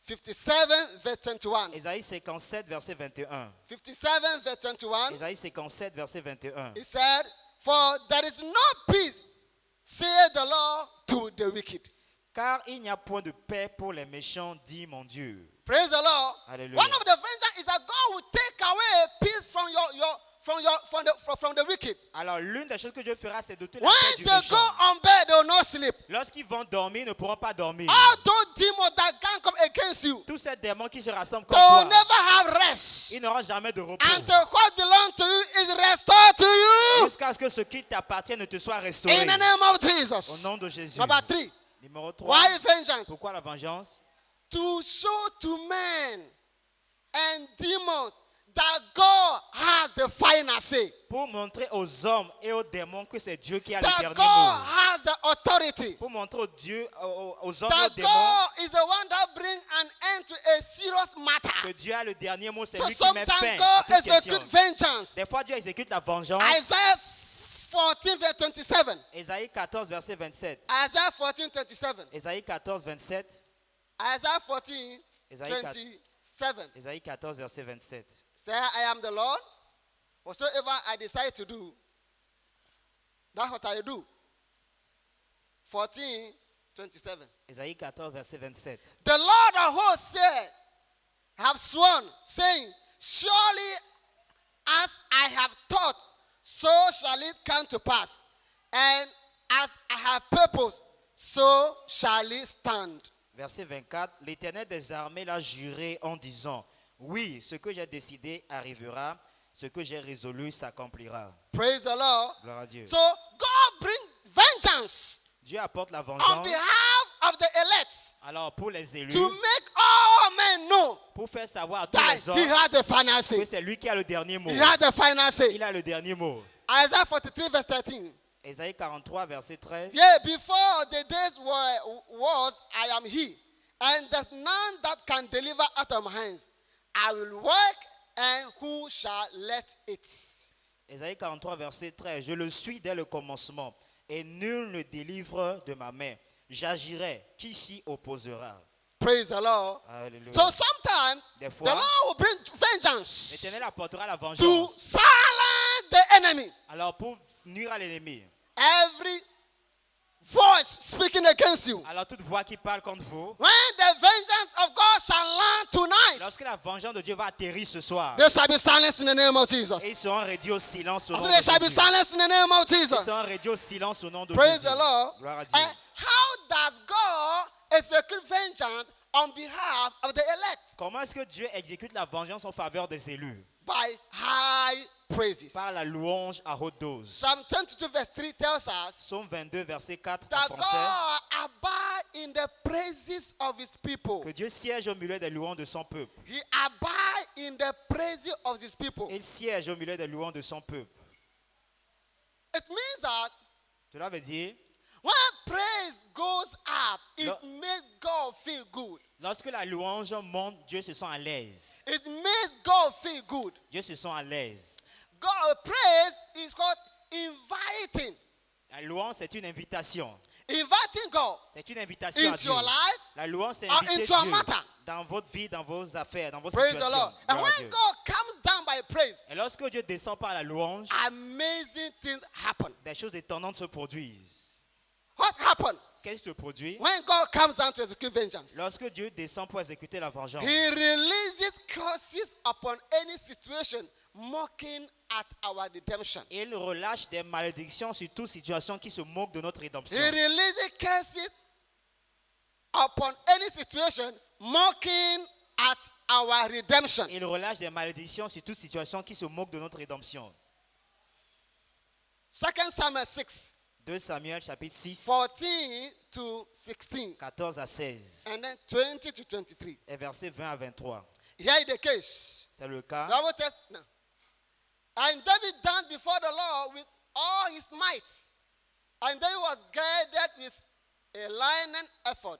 57 verse 21. Ésaïe 57, verset 21. 57 verse 21. Ésaïe 57, verset 21. He said, for there is no peace, saith the Lord, to the wicked. Car il n'y a point de paix pour les méchants, dit mon Dieu. Praise the Lord. Hallelujah. One of the vengeance is that God will take away peace from the wicked. Alors l'une des choses que Dieu fera, c'est d'ôter la When paix du they go méchant. on bed, they will not sleep. Lorsqu'ils vont dormir, ils ne pourront pas dormir. All those demons that can come against you, Tous tous ces démons qui se rassemblent they comme will toi, never have rest ils n'auront jamais de repos. until what belongs to you is restored to you. Jusqu'à ce que ce qui t'appartient ne te soit restauré. In the name of Au Jesus. nom de Jésus. Number 3. Numéro 3. Why vengeance? Pourquoi la vengeance? To show to men and demons that God has the final say. Pour montrer aux hommes et aux démons que c'est Dieu qui a le That dernier God mot. has the authority. Pour montrer aux aux hommes et aux That démons God is the one that brings an end to a serious que matter. Dieu a le dernier mot, c'est So lui qui met sometimes fin à God toute question. executes vengeance. Des fois, Dieu exécute la vengeance. Isaiah 14 verse 27. Ésaïe 14, verset 27. Isaiah 14, 27. Ésaïe 14, 27. Isaiah 14, Ésaïe 27. Ésaïe 14, verset 27. Say, I am the Lord. Whatsoever I decide to do, that's what I do. 14, 27. Ésaïe 14, verset 27. The Lord of hosts said, have sworn, saying, surely as I have thought, so shall it come to pass. And as I have purposed, so shall it stand. Verset 24. L'Éternel des armées l'a juré en disant, oui, ce que j'ai décidé arrivera, ce que j'ai résolu s'accomplira. Praise the Lord. Gloire à Dieu. So God brings vengeance Dieu apporte la on vengeance. behalf of the elect Alors pour les élus, to make all men know pour faire savoir à tous that les hommes he has the final que say. c'est lui qui a le dernier mot. He has the final say. Il a le dernier mot. Isaiah 43 verse 13. Ésaïe 43, verset 13. Yeah, before the days was, I am he, and there's none that can deliver out of my hands. I will work, and who shall let it? Ésaïe 43, verset 13. Je le suis dès le commencement, et nul ne délivre de ma main. J'agirai, qui s'y opposera? Praise the Lord. Alléluia. So sometimes Des the fois, Lord will bring vengeance l'Éternel apportera la to vengeance. silence the enemy. Alors pour nuire à l'ennemi. Every voice speaking against you. Alors toute voix qui parle contre vous. When the vengeance of God shall land tonight, Lorsque la vengeance de Dieu va atterrir ce soir, they shall be silenced in the name of Jesus. et ils seront réduits au silence au nom So de they shall be Jésus. silenced in the name of Ils Jesus. seront réduits au silence au nom de Praise Jésus. the Lord. Gloire à Dieu. And how does God execute vengeance on behalf of the elect? Comment est-ce que Dieu exécute la vengeance en faveur des élus? By high praises. Par la louange à haute dose. Psalm 22 verse 3 tells us Psaume 22, verset 4 en that français. God abides in the praises of his people. Que Dieu siège au milieu des louanges de son peuple. He abides in the praises of his people. Il siège au milieu des louanges de son peuple. It means that Cela veut dire, when praise goes up, it No. makes God feel good. lorsque la louange monte, Dieu se sent à l'aise. It makes God feel good. Dieu se sent à l'aise. God praise is called inviting. La louange, c'est une invitation. Inviting God C'est une invitation à into Dieu. your life. La louange, c'est or inviter into a Dieu matter. dans votre vie, dans vos affaires, dans vos Praise the situations. Lord. And Gloire à when Dieu. God comes down by praise, Et lorsque Dieu descend par la louange, amazing things happen. des choses étonnantes se produisent. What happens Qu'est-ce qui se produit? when God comes down to execute vengeance? Lorsque Dieu descend pour exécuter la vengeance, He releases curses upon any situation mocking at our redemption. il relâche des malédictions sur toute situation qui se moque de notre rédemption. He releases curses upon any situation mocking at our redemption. Il relâche des malédictions sur toute situation qui se moque de notre rédemption. 2 Samuel 6, 2 Samuel chapitre 6, 14 to 16, 14 à 16 and then 20 to 23. et versets 20 à 23. Here is the case. C'est le cas. Bible text. No. And David danced before the Lord with all his might. And David was girded with a linen ephod.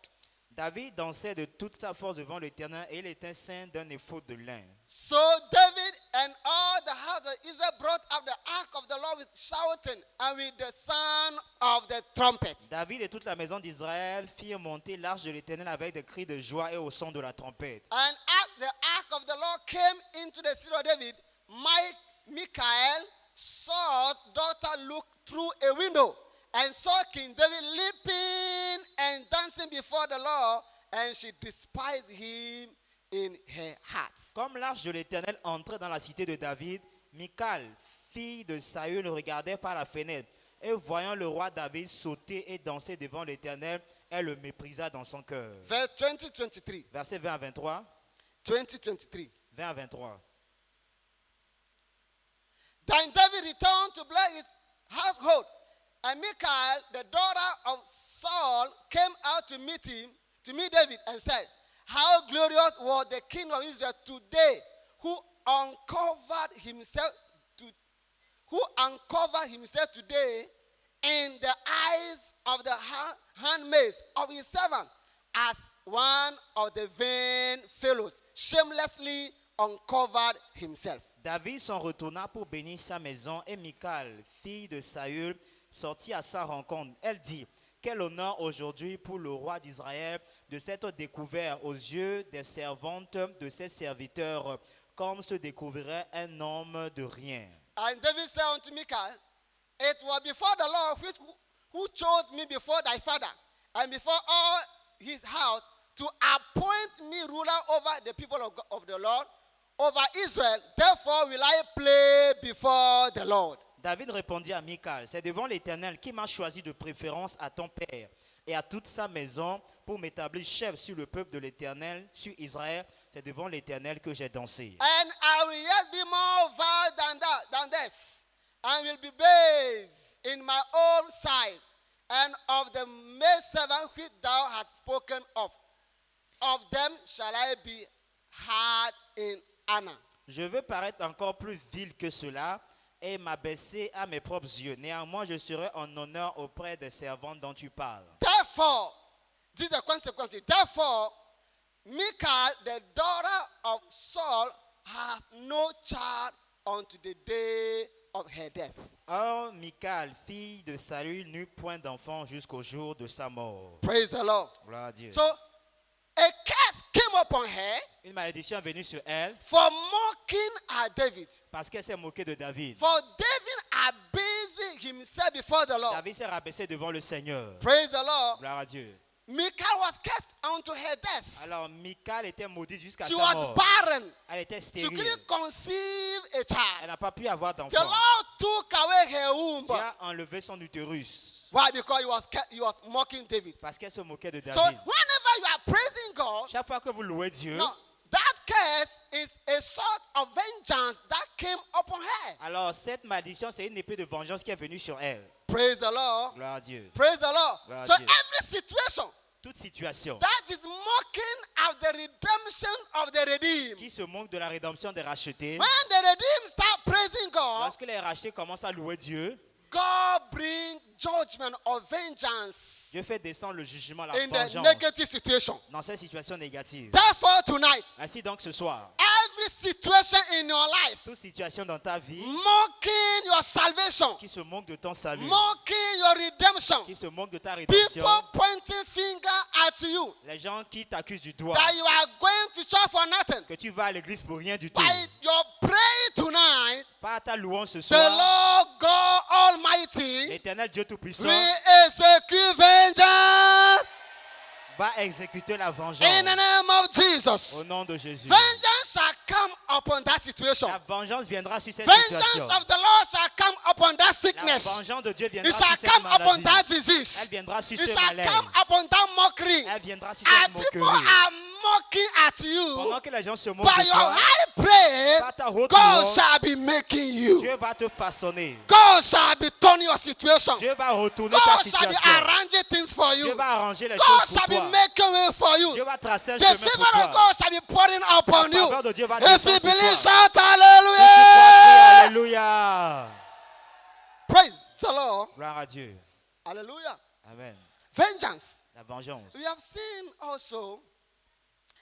David dansait de toute sa force devant l'Éternel et il était ceint d'un éphod de lin. So David and all the house of Israel brought up the ark of the Lord with shouting and with the sound of the trumpet. David et toute la maison d'Israël firent monter l'arche de l'Éternel avec des cris de joie et au son de la trompette. And as the ark of the Lord came into the city of David, Michael, Saul's daughter, looked through a window and saw King David leaping and dancing before the Lord, and she despised him in her heart. Comme l'arche de l'Éternel entrait dans la cité de David, Michal, fille de Saül, regardait par la fenêtre. Et voyant le roi David sauter et danser devant l'Éternel, elle le méprisa dans son cœur. Verse 20-23. Verset 20 à 23. 20-23. 20 à 23. Then David returned to bless his household. And Michal, the daughter of Saul, came out to meet David, and said, how glorious was the king of Israel today, who uncovered himself today in the eyes of the handmaids of his servant, as one of the vain fellows shamelessly uncovered himself. David s'en retourna pour bénir sa maison, et Michal, fille de Saül, sortit à sa rencontre. Elle dit, quel honneur aujourd'hui pour le roi d'Israël de s'être découvert aux yeux des servantes de ses serviteurs, comme se découvrirait un homme de rien. And David said unto Michal, it was before the Lord who chose me before thy father, and before all his house, to appoint me ruler over the people of the Lord, over Israel. Therefore will I play before the Lord. David répondit à Michal, c'est devant l'Éternel qui m'a choisi de préférence à ton père et à toute sa maison pour m'établir chef sur le peuple de l'Éternel, sur Israël. C'est devant l'Éternel que j'ai dansé. And I will yet be more vile than this, and will be based in my own sight, and of the maidservant which thou hast spoken of them shall I be hard in honor. Je veux paraître encore plus vil que cela et m'abaisser à mes propres yeux. Néanmoins, je serai en honneur auprès des servantes dont tu parles. Therefore, this is the consequence. Therefore, Michal, the daughter of Saul, has no child unto the day of her death. Or, Michal, fille de Saül, n'eut point d'enfant jusqu'au jour de sa mort. Praise the Lord. Gloire à Dieu. So, a curse came upon her Une malédiction est venue sur elle for mocking at David. parce qu'elle s'est moquée de David. For David abasing himself before the Lord. David s'est rabaissé devant le Seigneur. Praise the Lord. Gloire à Dieu. Michal was cast unto her death. Alors, Michal était maudite jusqu'à She sa was mort. barren. Elle était She stérile. couldn't conceive a Elle child. n'a pas pu avoir The d'enfant. Lord took away her womb. Dieu a enlevé son utérus Why? Because he was mocking David. parce qu'elle se moquait de So David. whenever you are praising God, Chaque fois que vous louez Dieu, no, that curse is a sort of vengeance that came upon her. alors cette malédiction, c'est une épée de vengeance qui est venue sur elle. Praise the Lord. Gloire à Dieu. Praise the Lord. Gloire à So Dieu. every situation Toute situation that is mocking of the redemption of the redeemed. qui se moque de la rédemption des rachetés, When the redeemed start praising God, lorsque les rachetés commencent à louer Dieu, God brings judgment or vengeance Dieu fait descendre le jugement, la in the vengeance negative situation. dans cette situation négative. Therefore, tonight, Ainsi donc ce soir, every situation in your life toute situation dans ta vie mocking your salvation, qui se moque de ton salut, mocking your redemption, qui se moque de ta rédemption, people pointing finger at you les gens qui t'accusent du doigt, that you are going to church for nothing. que tu vas à l'église pour rien du tout. By your prayer tonight, Par ta louange ce the soir, Lord God Almighty l'Éternel Dieu Tout-Puissant will execute vengeance va exécuter la vengeance in the name of Jesus. au nom de Jésus. Vengeance shall come upon that situation. La vengeance viendra sur cette Vengeance situation. of the Lord shall come upon that La sickness. vengeance de Dieu viendra It sur shall cette come upon maladie. that Elle disease. viendra sur It ce shall malaise. come upon that mockery. Elle viendra sur cette And people moquerie. are mocking at you. Pendant que les gens se moquent By de your toi, high praise, par ta haute God louange, shall be making you. Dieu va te façonner. God shall be turning your situation. Dieu va retourner ta God shall be situation. arranging things for Dieu you. va arranger les God choses shall pour be toi. making way for you. Dieu va tracer un The chemin favor pour of toi. God shall be pouring upon La you. faveur de Dieu va If you descendre sur believe, toi. shout Si tu crois, hallelujah. crie Alléluia. Praise the Lord. Gloire à Dieu. Hallelujah. Amen. Vengeance. La vengeance. We have seen also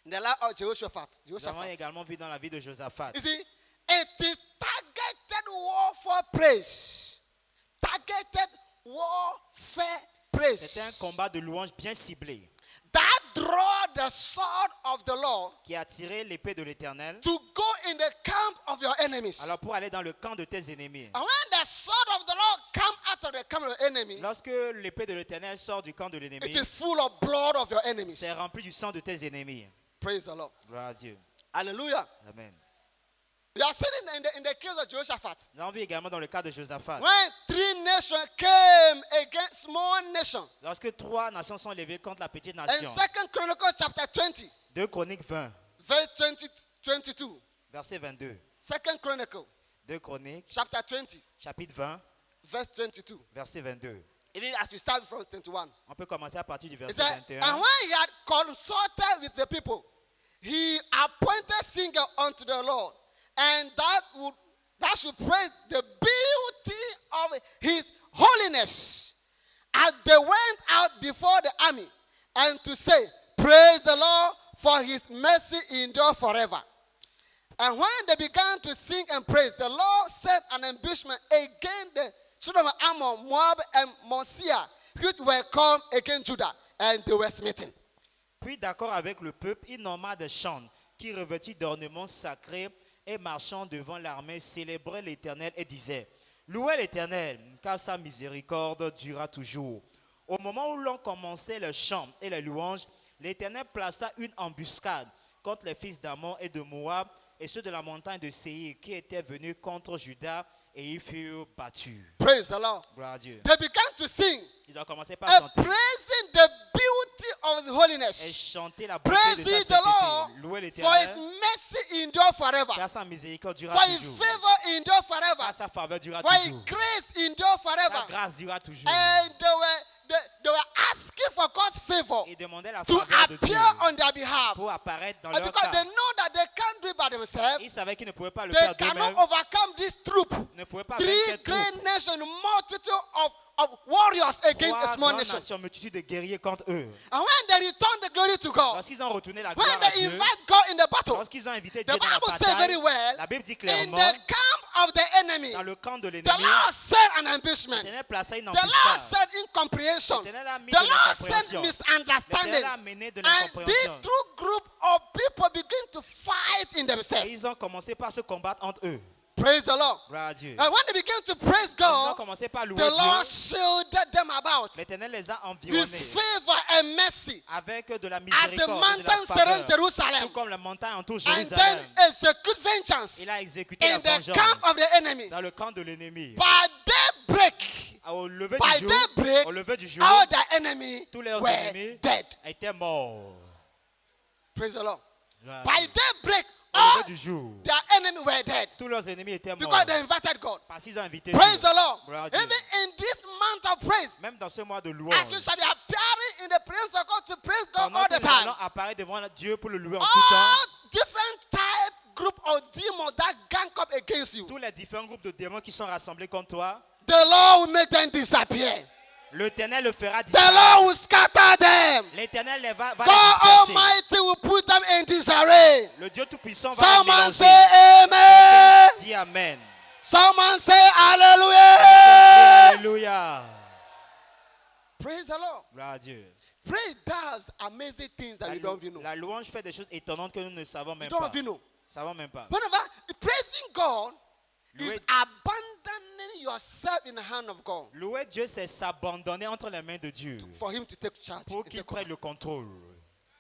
in the life of Jehoshaphat. Nous avons également vu dans la vie de Josaphat. You see, it is targeted warfare praise. Targeted warfare praise. C'était un combat de louange bien ciblé That draw the sword of the Lord qui a tiré l'épée de l'Éternel. to go in the camp of your enemies. Alors pour aller dans le camp de tes ennemis. And when the sword of the Lord come out of the camp of your enemy, Lorsque l'épée de l'Éternel sort du camp de l'ennemi, it is full of blood of your enemies. c'est rempli du sang de tes ennemis. Praise the Lord. Gloire à Dieu. Hallelujah. Amen. We are seen in the case of Jehoshaphat. Nous avons vu également dans le cas de Josaphat. When 3 nations came against small nations. Lorsque 3 nations sont levées contre la petite In nation. 2 Chronicles chapter 20, 2 Chroniques 20, verse 22. verset 22. 2 Chronicle 2 Chroniques, chapter 20, chapitre 20, verse 22. verset 22. Even as we start from 21. On peut commencer à partir du It verset said, 21. and when he had consulted with the people, he appointed singer unto the Lord, and that should praise the beauty of his holiness, as they went out before the army, and to say, praise the Lord, for his mercy endure forever. And when they began to sing and praise, the Lord set an ambushment against the children of Ammon, Moab, and Mousia, which were come against Judah, and they were smitten. Puis d'accord avec le peuple, il nomma des chants qui revêtus d'ornements sacrés et marchant devant l'armée célébraient l'Éternel et disaient, louez l'Éternel, car sa miséricorde durera toujours. Au moment où l'on commençait le chant et les louanges, l'Éternel plaça une embuscade contre les fils d'Ammon et de Moab et ceux de la montagne de Séir qui étaient venus contre Juda et ils furent battus. Praise the Lord. Gloire à Dieu. They began to sing, Ils ont commencé par and chanter praising the beauty of his et holiness. chanter la beauté Praise de ye sa the sainteté. Lord, Louez for his l'Éternel, mercy endure forever, car sa miséricorde durera for his toujours. favor endure Car forever, sa faveur durera for his toujours. grace endure Sa forever. grâce durera toujours. And they were asking for God's favor Ils demandaient la to faveur de Dieu appear on their behalf. pour apparaître dans And leur because they cas. know that they can't do it by themselves, Ils savaient qu'ils ne pouvaient pas le they faire cannot d'eux-mêmes. overcome this troop. Ils ne pouvaient pas 3 vaincre cette great troupe. nations, multitude of warriors against a 3 small grandes nation. nations, multitude de guerriers contre eux. And when they return the glory to God, Lorsqu'ils ont retourné la when gloire à they Dieu, invite God in the battle, lorsqu'ils ont invité the Dieu dans la Bible says very bataille, well, la Bible dit in clairement, the camp of the enemy, dans le camp de the l'ennemi, Lord set an ambushment. l'Éternel plaça une The Lord embuscade. said incomprehension. L'Éternel a mis The de Lord said l'incompréhension. misunderstanding. L'Éternel a amené de And these l'incompréhension. 2 group of people begin to fight in Et themselves. ils ont commencé par se combattre entre eux. Praise the Lord. Gloire à Dieu. And when they began to praise Ils ont God, commencé par louer the Lord Dieu. shielded them about L'Éternel les a with environnés favor and mercy avec de la as the miséricorde et de la mountains surround faveur. Jerusalem. Tout comme la montagne entoure And then Jérusalem. execute vengeance Il a exécuté la in the vengeance camp of the enemy. dans le camp de l'ennemi. By daybreak, Au lever by du jour, daybreak, au lever du jour, all the enemy tous leurs were ennemis dead. étaient morts. Praise the Lord. Gloire à By Dieu. daybreak, Au all lever du jour, their enemy were dead tous leurs ennemis étaient morts. because they invited God. Parce qu'ils ont invité Praise Dieu. the Lord. Gloire à Dieu. Even in this month of praise, Même dans ce mois de as you louange, shall be appearing in the presence of God to praise God pendant all que the nous time, allons apparaître devant Dieu pour le louer en tout temps, all different type group of demons that gang up against you, tous les différents groupes de démons qui sont rassemblés contre toi, the Lord will make them disappear. l'Éternel le fera The disparaître. Lord will scatter them. L'Éternel les va les God disperser. Almighty will put them in disarray. Le Dieu Tout-Puissant va les Someone mélanger. say amen. Dis Amen. Someone say hallelujah. Alléluia. Praise the Lord. Gloire à Dieu. Praise does amazing things that you don't even know. La louange fait des choses étonnantes que nous ne savons You même don't pas. even know. Savons même pas. Whenever praising God is Louer- abandoning yourself in the hand of God Louer Dieu, c'est s'abandonner entre les mains de Dieu for Him to take charge. pour and qu'il take prenne over. le contrôle.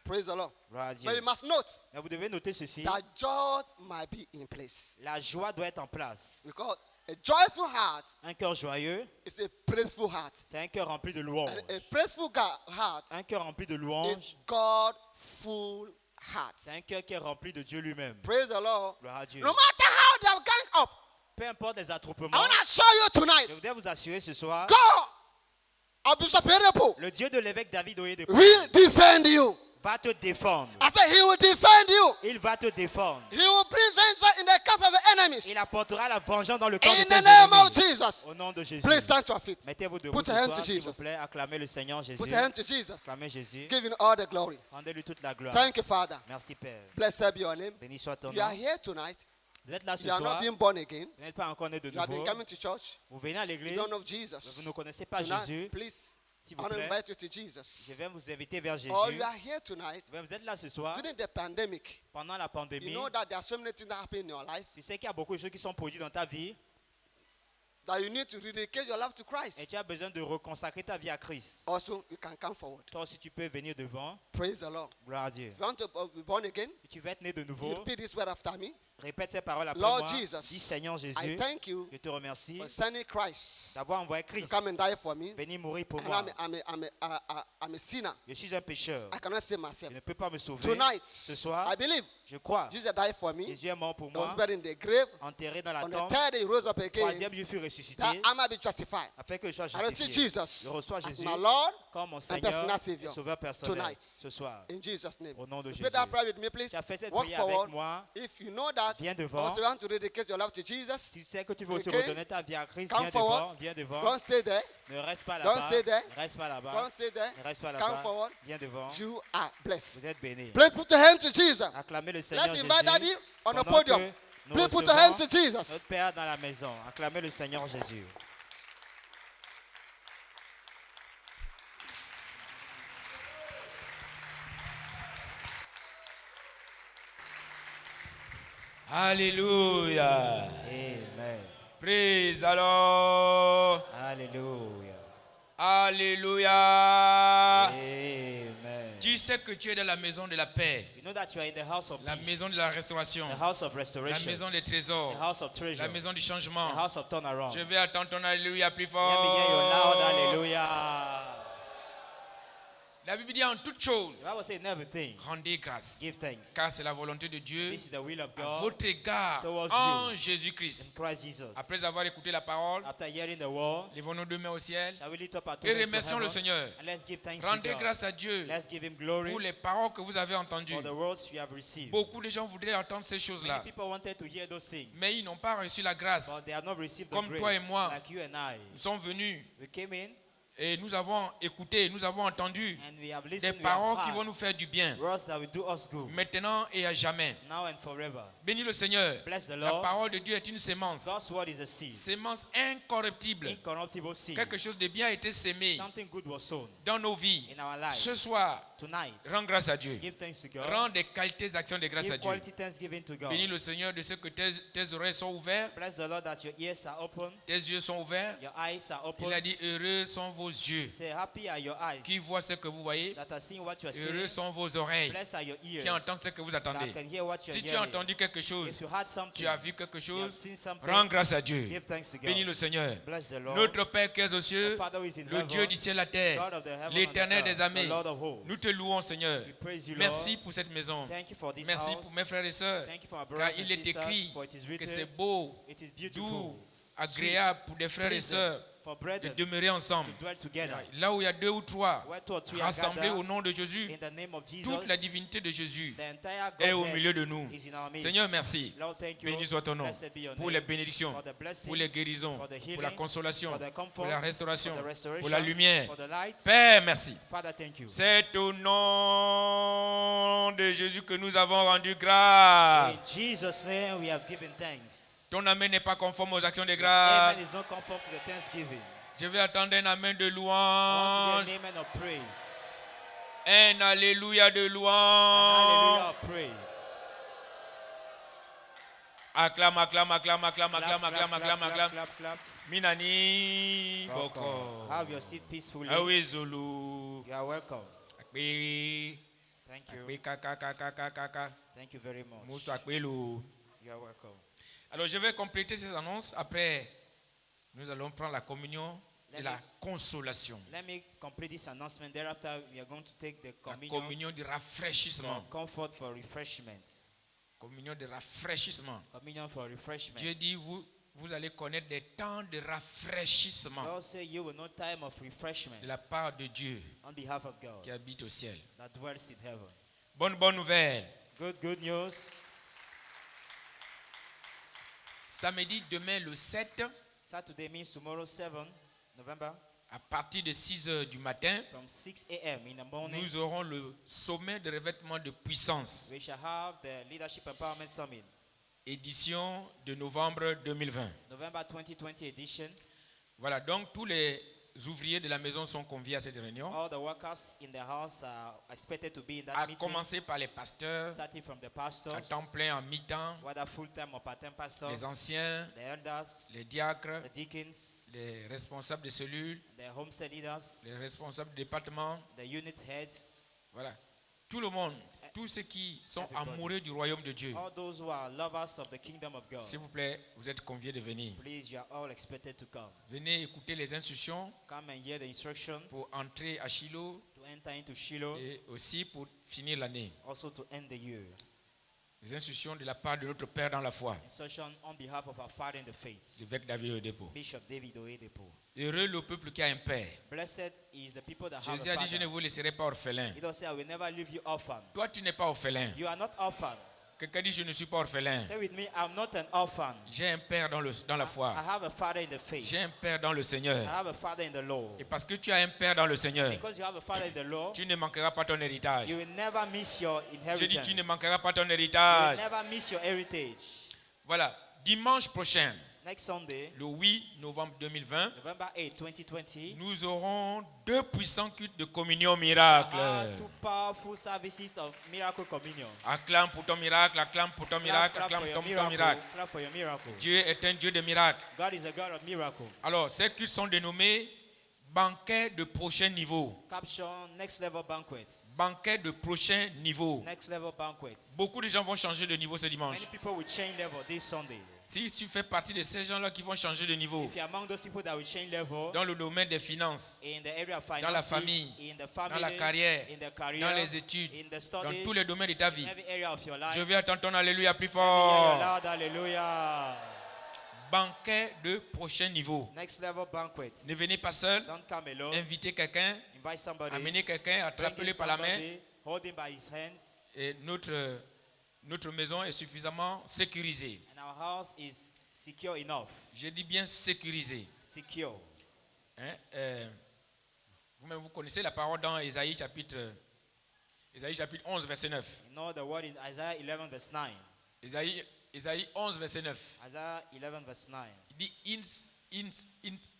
Praise the Lord. Gloire à Dieu. But you must note Mais vous devez noter ceci. that joy might be in place. La joie doit être en place. Because a joyful heart Un cœur joyeux, is a praiseful heart. c'est un cœur rempli de louange. And a praiseful heart Un cœur rempli de is louange, God-full heart. c'est un cœur qui est rempli de Dieu lui-même. Praise the Lord. Gloire à Dieu. No matter how they have gang up, Peu importe les I attroupements, want to assure you tonight, je voudrais vous assurer ce soir, God of Bishop Erepo le Dieu de l'évêque David Oyedepo will defend you. va te défendre. I said He will defend you. Il va te défendre. He will bring vengeance in the camp of the enemies. Il apportera la vengeance dans le camp de In tes the name of ennemis. Jesus. Au nom de Jésus. Please stand to your feet. Mettez-vous debout Put ce your hand soir, to s'il vous Jesus. plaît. Acclamez le Seigneur Jésus. Put your hand to Jesus. Acclamez Jésus. Give Him all the glory. Rendez-lui toute la gloire. Thank you, Father. Merci Père. Blessed be your name. Béni soit ton You are nom. here tonight. Vous êtes là ce You are soir. not being born again. Vous n'êtes pas encore né de You have been nouveau. coming to church. Vous venez à You l'église. don't know Jesus. Vous ne connaissez pas Tonight, Jésus. please, S'il I vous want to plaît, invite you to Jesus. je vais vous inviter vers Jésus. Or you are here tonight Vous êtes là ce soir. during the pandemic. Pendant la You pandémie, know that there are so many things that happen in your life. tu sais qu'il y a beaucoup de choses qui sont produites dans ta vie. that you need to dedicate your life to et Christ, tu as besoin de reconsacrer ta vie à Christ, also you can come forward. toi aussi tu peux venir devant. Praise the Lord. Gloire à Dieu. If you want to be born again, Si tu veux être né de you nouveau, repeat this word after me. répète ces paroles après Lord moi. Jesus, Dis Seigneur I Jésus, thank you je te remercie for sending Christ d'avoir envoyé to Christ come and die for me. venir mourir pour And moi. I'm a sinner. Je suis un pécheur. I cannot save myself. Je ne peux pas me sauver. Tonight, Ce soir, I believe je crois. Jesus died for me. Jésus est mort pour He was moi, buried in the grave. enterré dans la On the tombe. third day, he rose up again. Troisième, je fus ressuscité That I might be justified. afin que je sois I receive justifié. Jesus Je reçois as Jésus my Lord comme mon and Seigneur personal et Savior. Sauveur personnel Tonight, ce soir. in Jesus' name. Au nom de Repeat Jésus. that prayer with me, please. Tu as fait cette Walk prière avec forward. moi. If you know that, Viens devant. also you want to dedicate your life to Jesus, Si tu sais que tu veux aussi Okay. redonner ta vie à Christ, Come viens forward. devant, viens devant. don't stay there. Ne reste pas Don't là-bas. stay there. Ne reste pas là-bas. Don't stay there. Ne reste pas Come là-bas. forward. Viens devant. You are blessed. Vous êtes bénis. Please put your hand to Jesus. Acclamez le Seigneur Let's Jésus. invite Daddy on the Pendant podium. que nous Please put your recevons hand to Jesus. notre Père dans la maison. Acclamez le Seigneur Jésus. Alléluia. Amen. Praise the Lord. Alléluia. Alléluia. Amen. Tu sais que tu es dans la maison de la paix, You know that you are in the house of la peace, maison de la restauration, the house of la restoration, maison des the trésors, house of treasure, la maison du the changement. house of turnaround. Je vais attendre ton alléluia plus Let me hear your loud fort. hallelujah. La Bible dit en toutes choses, The Bible says in everything, rendez grâce, give thanks. car c'est la volonté de Dieu This is the will of à God votre égard towards en you. Jésus-Christ. in Christ Jesus. Après avoir écouté la parole, After hearing the word, lèvons nos deux mains au ciel shall we lift up our two et hands to remercions le heaven, Seigneur. and let's give thanks to Rendez God. grâce à Dieu Let's give him glory pour les paroles que vous avez entendues. for the words you have received. Beaucoup de gens voudraient entendre ces Many choses-là, people wanted to hear those things, mais ils n'ont pas reçu la grâce. but they have not received the Comme grace toi et moi. like you and I. Nous sommes venus We came in et nous avons écouté, nous avons entendu and we have des listened, we paroles qui have vont nous faire du bien, heard words that will do us good, maintenant et à jamais. now and forever. Bénis le Seigneur. Bless the La Lord. parole de Dieu est une sémence. God's word is a seed, Sémence incorruptible. incorruptible seed. Quelque chose de bien a été sémé Something good was sown dans nos vies. in our lives. Ce soir, Tonight, rends grâce à Dieu. give thanks to God. Rends des qualités d'actions de grâce à Give Dieu. quality thanksgiving to God. Bénis le Seigneur de ce que tes oreilles sont ouvertes, Bless the Lord that your ears are open, tes yeux sont ouverts. your eyes are open. Il a dit, heureux sont vos yeux Say, happy are your eyes qui voient ce que vous voyez. that are seeing what you are Heureux seeing. sont vos oreilles Blessed are your ears qui entendent ce que vous attendez. that can hear what you are Si tu as hearing. entendu quelque chose, If you heard something, tu as vu quelque you have chose, seen something, rends grâce à Dieu. give thanks to Bénis God. le Seigneur. Bless the Lord. Notre Père qui es aux cieux, The Father who is in le heaven, Dieu du ciel et la terre, God of the heaven and l'Éternel the des earth, armées, the Lord of hosts. nous te louons, Seigneur. We praise you, Merci Lord. pour cette maison. Thank you for this Merci house. pour mes frères et sœurs. Thank you for my Car brothers il and est sisters, écrit for it is que written, c'est beau, it is beautiful, doux, agréable pour des frères et pleasant sœurs for de brethren demeurer ensemble. to dwell together. Là où il y a deux ou trois Where two or three are rassemblés gathered au nom de Jésus, in the name of Jesus, toute la divinité de Jésus the entire est au Godhead milieu de nous. is in our midst. Seigneur, merci. Lord, thank you. Béni soit ton nom Blessed be your pour name. les bénédictions, For the blessings, pour les guérisons, for the pour la healing, consolation, for the comfort, pour la restauration, for the restoration, pour la lumière. for the light. Père, merci. Father, thank you. C'est au nom de Jésus que nous avons rendu grâce. In Jesus' name we have given thanks. Ton amen n'est pas conforme aux actions de grâce. Amen is not conform to the thanksgiving. Je vais attendre un amen de I want louange, to hear an amen of praise. un alléluia de An louange. hallelujah of praise. Acclame, acclame, acclame, acclame, Clap, acclame, clap, acclame, clap, acclame, clap, acclame. clap, clap. Minani Welcome. boko. Have your seat peacefully. Awe Zulu. You are welcome. Akpe, Thank you. akpe, kaka, kaka, kaka, kaka. Thank you very much. Moussou akpe lo. You are welcome. Alors je vais compléter ces annonces. Après, nous allons prendre la communion et la consolation. Let me complete this announcement. Thereafter, we are going to take the La communion communion du rafraîchissement. for comfort, for refreshment. Communion de rafraîchissement. Communion for refreshment. Dieu dit, vous allez connaître des temps de rafraîchissement God say you will know time of refreshment de la part de Dieu on behalf of God qui habite au ciel. that dwells in heaven. Bonne nouvelle. Good news. Samedi, demain le 7, Saturday means tomorrow, 7 November, à partir de 6 heures du matin, from 6 a.m. in the morning, nous aurons le sommet de revêtement de puissance, we shall have the Leadership Empowerment Summit, édition de novembre 2020. November 2020 edition. Voilà, donc tous les ouvriers de la maison sont conviés à cette réunion, All the workers in the house are expected to be in that à meeting, commencer par les pasteurs, starting from the à pastors, temps plein, en mi-temps, whether full-time or part-time pastors, les anciens, the elders, les diacres, the deacons, les responsables des cellules, the homestead leaders, les responsables du département, the unit heads, voilà. Tout le monde, tous ceux qui sont Everybody. amoureux du royaume de Dieu, all those who are lovers of the kingdom of God. s'il vous plaît, vous êtes conviés de venir. Please, you are all expected to come. Venez écouter les instructions Come and hear the instruction pour entrer à Shiloh to enter into Shiloh, et aussi pour finir l'année. also to end the year. Les instructions de la part de notre Père dans la foi, Instruction on behalf of our Father in the faith, l'évêque David Oyedepo. Bishop David Oyedepo. Heureux le peuple qui a un père. Blessed is the people that have Jésus a a dit, je ne father. vous laisserai pas orphelin. He does say, I will never leave you orphan. Toi, tu n'es pas orphelin. You are not orphan. Quelqu'un dit, je ne suis pas orphelin. Say with me, I'm not an orphan. J'ai un père dans la I foi. have a father in the faith. J'ai un père dans le I Seigneur. have a father in the Lord. Et parce que tu as un père dans le Seigneur, Because you have a father in the Lord, tu ne manqueras pas ton héritage. you will never miss your Je inheritance. dis, tu ne manqueras pas ton You will héritage. never miss your heritage. Voilà. Dimanche prochain, Next Sunday, le 8 novembre 2020, November 8, 2020, nous aurons 2 puissants cultes de communion we miracle. have 2 powerful services of miracle communion. Acclame pour ton miracle, acclame pour ton miracle, Clap acclame for pour your ton miracle. miracle. Clap for your miracle. Dieu est un Dieu de miracles. God is a God of miracle. Alors, ces cultes sont dénommés banquets de prochain niveau. Caption next level banquets. Banquets de prochain niveau. Next level banquets. Beaucoup de gens vont changer de niveau ce dimanche. Many people will change level this Sunday. Si tu fais partie de ces gens-là qui vont changer de niveau If you're among those people that will change level dans le domaine des finances, in the area of finances, dans la famille, in the family, dans la carrière, in the career, dans les études, in the dans studies, tous les domaines de ta vie, in every area of your life. je vais attendre ton alléluia plus Let me hear your fort. loud hallelujah. Banquet de prochain niveau. Next level banquets. Ne venez pas seul. Don't come alone. Invitez quelqu'un, Invite somebody. amenez quelqu'un, Bring attrapez-le in par la main. somebody, hold him by his hands. Et notre maison est suffisamment sécurisée. And our house is secure enough. Je dis bien sécurisée. Secure. Hein, vous-même, vous connaissez la parole dans Ésaïe chapitre 11, verset 9. You know the word in Isaiah 11 verse 9. Ésaïe 11, verset 9. Isaiah 11 verse 9. Il dit,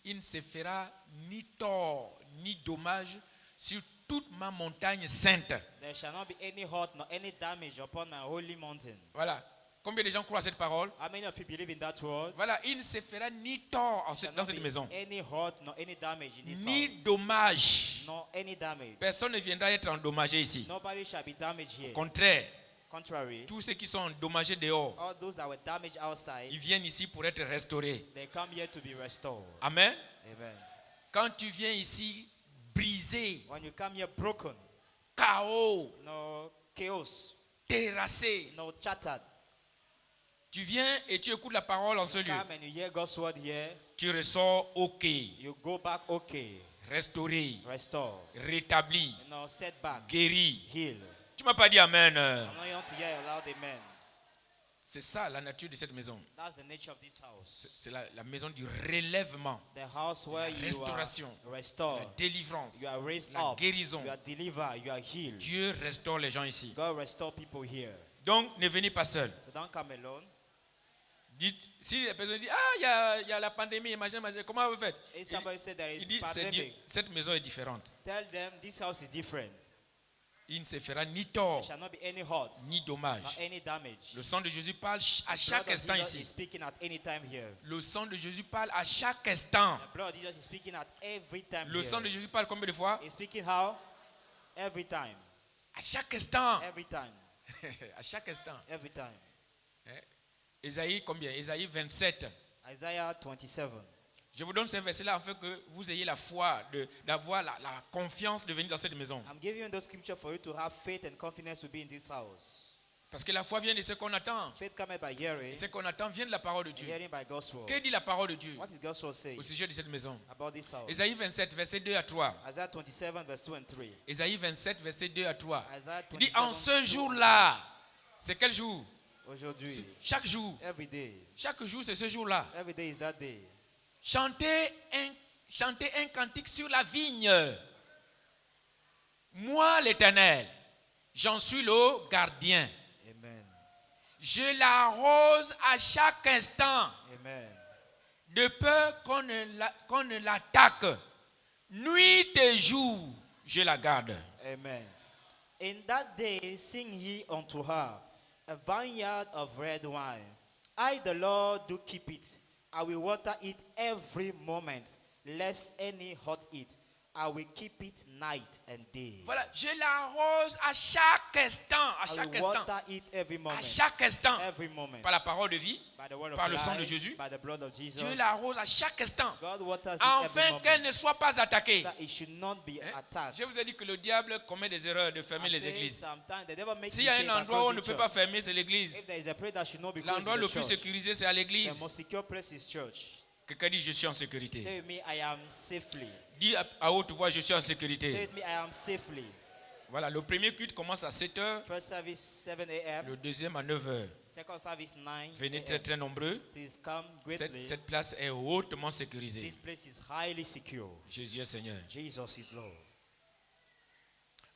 il ne se fera ni tort, ni dommage sur toute ma montagne sainte. There shall not be any hurt nor any damage upon my holy mountain. Voilà. Combien de gens croient à cette parole? How many of you believe in that word? Voilà, il ne se fera ni tort There shall dans not cette be maison, any hurt nor any damage in this ni house. dommage. Nor any damage. Personne ne viendra être endommagé ici. Nobody shall be damaged Au here. contraire, Contrary, tous ceux qui sont endommagés dehors, all those that were damaged outside, ils viennent ici pour être restaurés. they come here to be restored. Amen. Amen. Quand tu viens ici brisé, When you come here broken, KO, no chaos, terrassé, no chattered, tu viens et tu écoutes la parole en ce lieu. come and you hear God's word here, Tu ressors OK, you go back okay, restauré, restore, rétabli, no setback, guéri. heal. Tu m'as pas dit Amen. I want to hear a loud amen. C'est ça la nature de cette maison. That's the nature of this house. C'est la maison du relèvement, The house where you restauration, are restored, la délivrance, you are raised la up, guérison. you are delivered, you are healed. Dieu restaure les gens ici. God restore people here. Donc, ne venez pas seul. So don't come alone. Dites, si les personnes disent, ah, il y a la pandémie, machin, comment vous faites? If somebody said there Il is dit, pandemic, cette maison est différente. tell them this house is different. Il ne se fera ni tort, There shall not be any hurt, ni dommage. nor any damage. Le sang de Jésus parle à The chaque blood of instant Jesus is ici. speaking at any time here. Le sang de Jésus parle à chaque instant. The blood of Jesus is speaking at every time Le sang de here. Jésus parle combien de fois? He's speaking how? Every time. À chaque instant. Every time. À chaque instant. Every time. Ésaïe combien? Ésaïe 27. Isaiah 27. Je vous donne ces versets-là afin que vous ayez la foi, d'avoir la confiance de venir dans cette maison. I'm giving you those scriptures for you to have faith and confidence to be in this house. Parce que la foi vient de ce qu'on attend. Faith cometh by hearing, Et ce qu'on attend vient de la parole de and Dieu. hearing by God's word. Que dit la parole de Dieu What is God's word au saying sujet de cette maison? about this house? Ésaïe 27, verset 2 à 3. Isaiah 27 verse 2 and 3. Ésaïe 27, verset 2 à 3. Isaiah Il dit, 27, en ce jour-là, c'est quel jour? aujourd'hui, Chaque jour. every day. Chaque jour, c'est ce jour-là. Every day is that day. Chantez un cantique sur la vigne. Moi, l'Éternel, j'en suis le gardien. Amen. Je l'arrose à chaque instant, Amen. de peur qu'on ne l'attaque. Nuit et jour, je la garde. Amen. In that day sing ye unto her a vineyard of red wine. I, the Lord, do keep it. I will water it every moment, lest any hurt it. I will keep it night and day. Voilà, je l'arrose à chaque instant, à I chaque will instant, water it every à moment. chaque instant, Every moment. par la parole de vie, By the word of par le sang de life, Jésus. by the blood of Jesus. Dieu l'arrose à chaque instant, God waters it every afin moment. qu'elle ne soit pas attaquée. That it should not be Hein? attacked. Je vous ai dit que le diable commet des erreurs de fermer I les say églises. sometimes the devil makes S'il y a mistake un endroit où on across ne the peut church. pas fermer, c'est l'église. If there is a place that should not be closed, L'endroit in le the plus church. sécurisé, c'est à l'église. The most secure place is church. Quelqu'un dit, je suis en sécurité. Say with me, I am safely. Dis à haute voix, je suis en Say sécurité. with me, I am safely. Voilà, le premier culte commence à 7h, First service 7 a.m. le deuxième à 9h. Second service 9 Venez très a.m. très nombreux. Please come Cette, greatly. cette place est hautement sécurisée. This place is highly secure. Jésus est Seigneur. Jesus is Lord.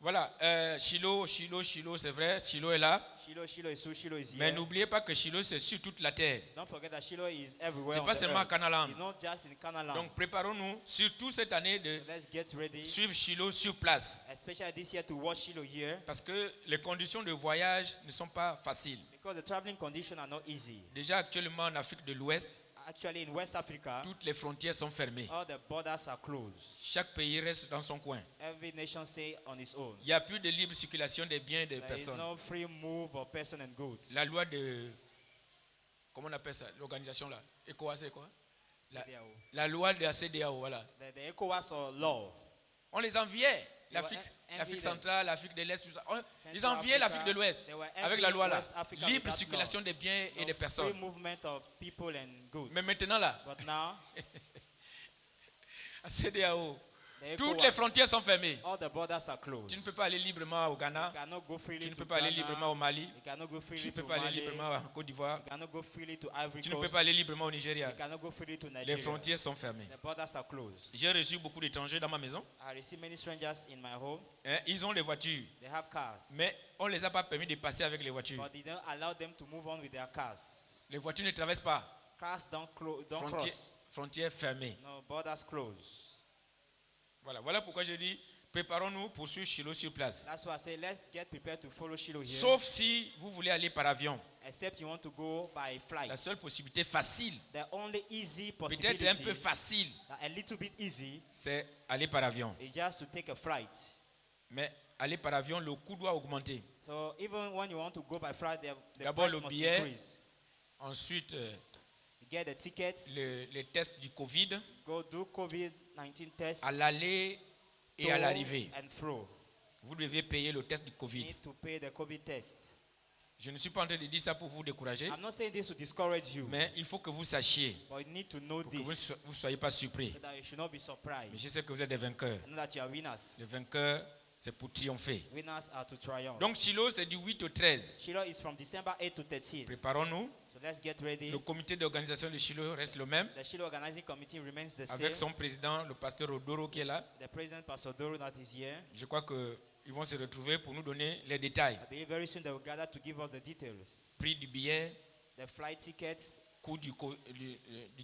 Voilà, Shiloh, c'est vrai, Shiloh est là. Shiloh is so Shiloh is Mais here. n'oubliez pas que Shiloh, c'est sur toute la terre. Don't forget that Shiloh is everywhere. C'est on pas the seulement à earth. Canaland. It's not just in Canaan. Donc préparons-nous, surtout cette année, de So let's get ready, suivre Shiloh sur place. especially this year, to watch Shiloh here, Parce que les conditions de voyage ne sont pas faciles. because the traveling conditions are not easy. Déjà actuellement en Afrique de l'Ouest, Actually, in West Africa, toutes les frontières sont fermées. all the borders are closed. Chaque pays reste dans son coin. Every nation stay on its own. Il n'y a plus de libre circulation des biens et des There is personnes. no free move of person and goods. La loi de... Comment on appelle ça? L'organisation là. ECOWAS, c'est quoi? CEDEAO. La loi de la CEDEAO, voilà. The ECOWAS or law. On les enviait. L'Afrique They were l'Afrique envied them. centrale, l'Afrique de l'Est, tout ça. Ils Central enviaient l'Afrique de Africa, l'Ouest they were avec la envying loi là. West Africa with Libre that law. circulation des biens et No des free personnes. movement of people and goods. Mais maintenant là, But now, à CEDEAO, the toutes ECOWAS, les frontières sont fermées. all the borders are closed. Tu ne peux pas aller librement au Ghana, You cannot go freely tu ne to peux pas aller Ghana. librement au Mali, You cannot go tu freely ne peux to pas aller Mali. librement à Côte d'Ivoire, You cannot go freely to Ivory tu ne peux Coast. pas aller librement au Nigeria. You cannot go freely to Les Nigeria. frontières sont fermées. The borders are closed. J'ai reçu beaucoup d'étrangers dans ma maison. I receive many strangers in my home. Hein, ils ont les voitures, They have cars, mais on ne les a pas permis de passer avec les voitures. but they don't allow them to move on with their cars. Les voitures ne traversent pas. Cars don't Frontières, cross. frontières fermées. No, borders closed. Voilà pourquoi je dis, préparons-nous pour suivre Shiloh sur place. That's why I say let's get prepared to follow Shiloh here. Sauf si vous voulez aller par avion. Except you want to go by flight. La seule possibilité facile, The only easy peut-être possibility, un peu facile, a little bit easy, c'est aller par avion. is just to take a flight. Mais aller par avion, le coût doit augmenter. So even when you want to go by flight, the D'abord, price le must billet. increase. Ensuite, You get the ticket, les tests du Covid go do COVID-19 test, à l'aller et to à l'arrivée. and fro. Vous devez payer le test du You Covid. need to pay the COVID test. Je ne suis pas en train de dire ça pour vous décourager, I'm not saying this to discourage you, mais il faut que vous sachiez, but you need to know pour que vous this, ne soyez pas surpris. so that you should not be surprised. Mais je sais que vous êtes des vainqueurs. I know that you are winners. Les vainqueurs, c'est pour triompher. Winners are to triumph. Donc Shiloh, c'est du 8 au 13. Shiloh is from December 8 to 13. Préparons-nous. So let's get ready. Le comité d'organisation de Shiloh reste le même, The Shiloh organizing committee remains the same. avec son président, le pasteur Odoro, qui est là. The president, Pastor Doro, that is here. Je crois qu'ils vont se retrouver pour nous donner les détails. I believe very soon they will gather to give us the details. Prix du billet, The flight tickets, coût du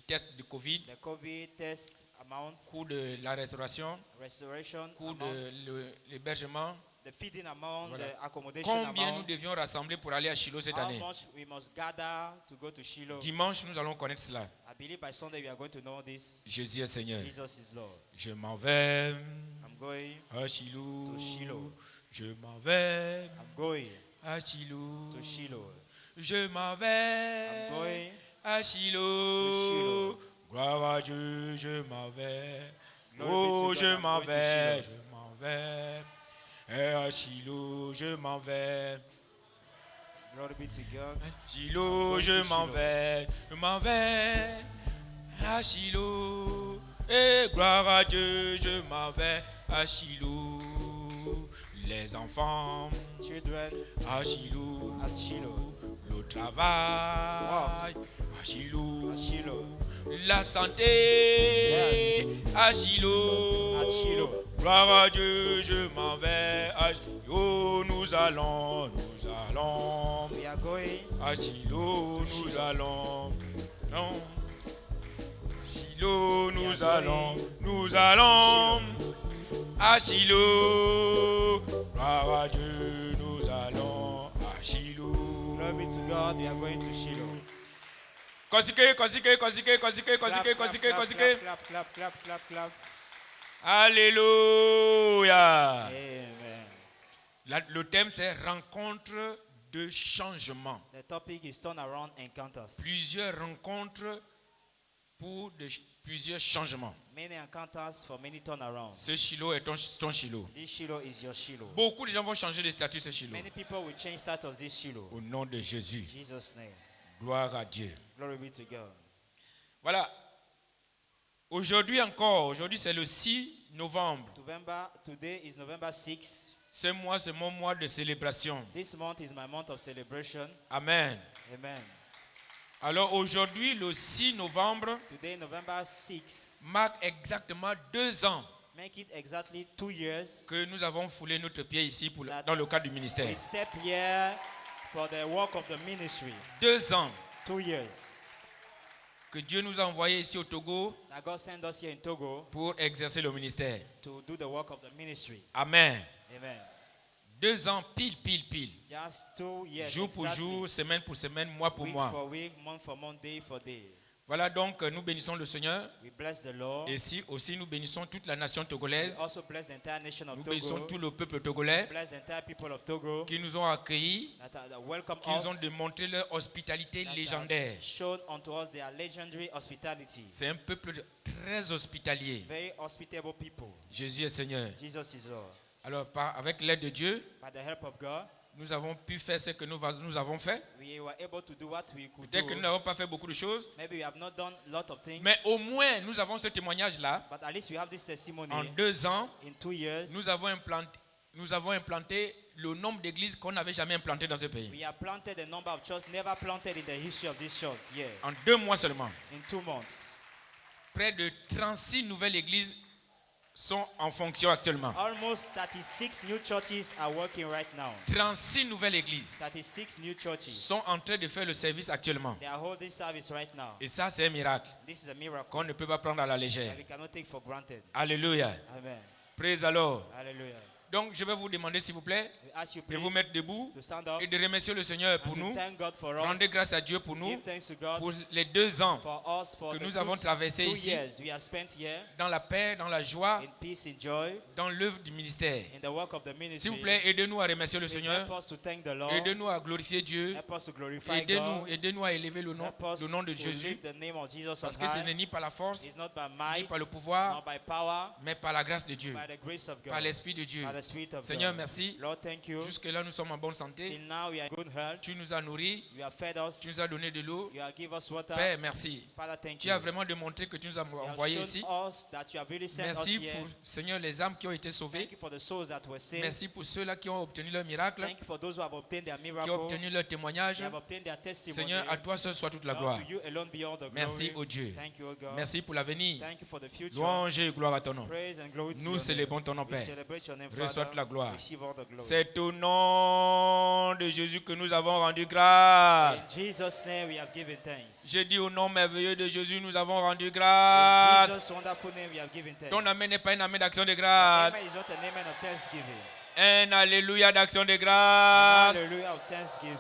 test du Covid, the COVID test amount, coût de la restauration, restoration coût amount, de l'hébergement. the feeding amount, Voilà. the accommodation Combien nous amount, devions rassembler pour aller à Shiloh cette how année? much we must gather to go to Shiloh. Dimanche, nous allons connaître cela. I believe by Sunday we are going to know this. Jésus est Seigneur. Jesus is Lord. Je m'en vais I'm going à Shiloh. to Shiloh. Je m'en vais I'm going à Shiloh. to Shiloh. Je m'en I'm vais going à to Shiloh. Shiloh. Gloire à Dieu, je m'en vais. Glory Oh, be to je God, I'm m'en going to vais, Shiloh. je m'en vais. Et à Shiloh, je m'en vais. Glory be to God. Shiloh, I'm je going to m'en Shiloh. vais, je m'en vais à Shiloh. Et gloire à Dieu, je m'en vais à Shiloh. Les enfants Children à Shiloh. at Shiloh. Le travail à Shiloh. At Shiloh. La santé à Shiloh. At Shiloh. Gloire à Dieu, je m'en vais à Shiloh. Nous allons We are going à Shiloh, nous allons. Non. Shiloh, nous allons à Shiloh. Gloire à Dieu, nous allons à Shiloh. Glory be to God, we are going to Shiloh. Kosike. Clap. Alléluia. Amen. Le thème c'est rencontre de changement. The topic is turnaround encounters. Plusieurs rencontres pour plusieurs changements. Many encounters for many turnarounds. Ce Shiloh est ton Shiloh. This Shiloh is your Shiloh. Beaucoup de gens vont changer de statut ce Shiloh. Many people will change status this Shiloh. Au nom de Jésus. In Jesus' name. Gloire à Dieu. Glory be to God. Voilà. Aujourd'hui c'est le 6 novembre. Today is November 6. Ce mois, c'est mon mois de célébration. This month is my month of celebration. Amen. Amen. Alors aujourd'hui, le 6 novembre, Today, November 6, marque exactement 2 ans make it exactly 2 years que nous avons foulé notre pied ici dans le cadre du ministère. we step here for the work of the ministry. 2 ans 2 years. que Dieu nous a envoyés ici au Togo That God sent us here in Togo pour exercer le ministère. to do the work of the ministry. Amen. Amen. 2 ans pile. Just 2 years. Jour pour exactly. jour, semaine pour semaine, mois pour Week mois. for week, month for month, day for day. Voilà donc, nous bénissons le Seigneur. We bless the Lord. Et aussi, nous bénissons toute la nation We togolaise. also bless the entire nation of Nous bénissons Togo. tout le peuple togolais Bless the entire people of Togo qui nous ont accueillis, that welcome qui us. nous ont démontré leur hospitalité that légendaire. have shown unto us their legendary hospitality. C'est un peuple très hospitalier. Very hospitable people. Jésus est Seigneur. Jesus is Lord. Alors, avec l'aide de Dieu, By the help of God, nous avons pu faire ce que nous avons fait. we were able to do what we could Peut-être que do. nous n'avons pas fait beaucoup de choses, Maybe we have not done a lot of things, mais au moins nous avons ce témoignage-là. but at least we have this testimony. En 2 ans, In 2 years, nous avons implanté le nombre d'églises qu'on n'avait jamais implantées dans ce pays. we have planted a number of churches never planted in the history of this church. Yeah, En 2 mois seulement, in 2 months. près de 36 nouvelles églises sont en fonction actuellement. Almost 36 new churches are working right now. 36 nouvelles églises 36 new churches. sont en train de faire le service actuellement. They are holding service right now. Et ça, c'est un miracle This is a miracle qu'on ne peut pas prendre à la légère. that we cannot take for granted. Alléluia. Amen. Praise the Lord. Hallelujah. Donc, je vais vous demander, s'il vous plaît, We ask you de vous please mettre debout to stand up et de remercier le Seigneur and pour to nous. thank God for us. Rendez grâce à Dieu pour nous, Give thanks to God pour les 2 ans for us for que the nous avons traversé 2 ici, years we have spent here dans la paix, dans la joie, in peace, in joy, dans l'œuvre du ministère. in the work of the S'il ministry. vous plaît, aidez-nous à remercier le Please Seigneur. help us to thank the Lord. Aidez-nous à glorifier Dieu. Help us to glorify God. Aidez-nous à élever le Help us nom de to Jésus. lift the name of Jesus Parce on que ce high. n'est ni par la force, It's not by ni might, par le pouvoir, not by power, mais par la grâce de Dieu, by the grace of God, par l'Esprit de Dieu. by the Spirit of Seigneur, God. merci. Lord, thank you. Jusque-là, nous sommes en bonne santé. Till now we are in good health. Tu nous as nourris. You have fed us. Tu nous as donné de l'eau. You have given us water. Père, merci. Father, thank Tu you. as vraiment démontré que tu nous as You have envoyés shown ici. us that you have really sent Merci us here. pour, Seigneur, les âmes qui ont été sauvées. Thank you for the souls that were saved. Merci pour ceux-là qui ont obtenu leur miracle, Thank you for those who have obtained their qui miracle. ont obtenu leur témoignage. They have obtained their testimony. Seigneur, à toi seul soit toute la Lord, gloire. to you alone be all the Merci, glory. ô Dieu. Thank you, O God. Merci pour l'avenir. Thank you for the future. Louange et gloire à ton nom. Praise and glory to Nous your célébrons name. ton nom, We Père. celebrate your name, Reçois Father. la gloire. Receive all the glory. C'est au nom de Jésus que nous avons rendu grâce. In Jesus' name we have given thanks. J'ai dit au nom merveilleux de Jésus, nous avons rendu In grâce. Jesus' wonderful name we have given thanks. Ton amen n'est pas une amen d'action de grâce. Amen is not an amen of thanksgiving. Un alléluia d'action de An grâce. hallelujah of thanksgiving.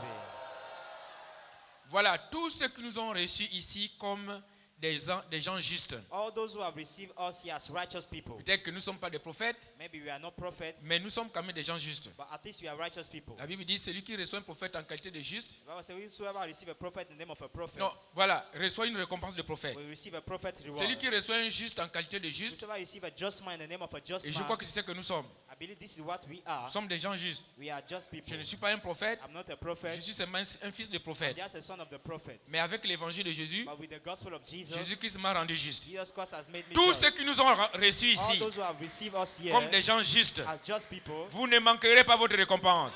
Voilà, tous ceux qui nous ont reçus ici comme des gens justes. All those who have received us here as righteous people. Peut-être que nous ne sommes pas des prophètes, Maybe we are not prophets, mais nous sommes quand même des gens justes. but at least we are righteous people. La Bible dit, celui qui reçoit un prophète en qualité de juste, The Bible says, whosoever receive a prophet in the name of a prophet, non, voilà, reçoit une récompense de prophète. will receive a prophet reward. Celui qui reçoit un juste en qualité de juste, Whosoever receive a just man in the name of a just et je man, crois que c'est ce que nous sommes. I believe this is what we are. Nous sommes des gens justes. We are just people. Je ne suis pas un prophète, I'm not a prophet. je suis seulement un fils de prophète. I'm just a son of the prophet. Mais avec l'évangile de Jésus, But with the gospel of Jesus, Jésus-Christ m'a rendu juste. Jesus Christ has made me Tous just. ceux qui nous ont reçus All ici those who have received us here comme des gens justes, as just people, vous ne manquerez pas votre récompense.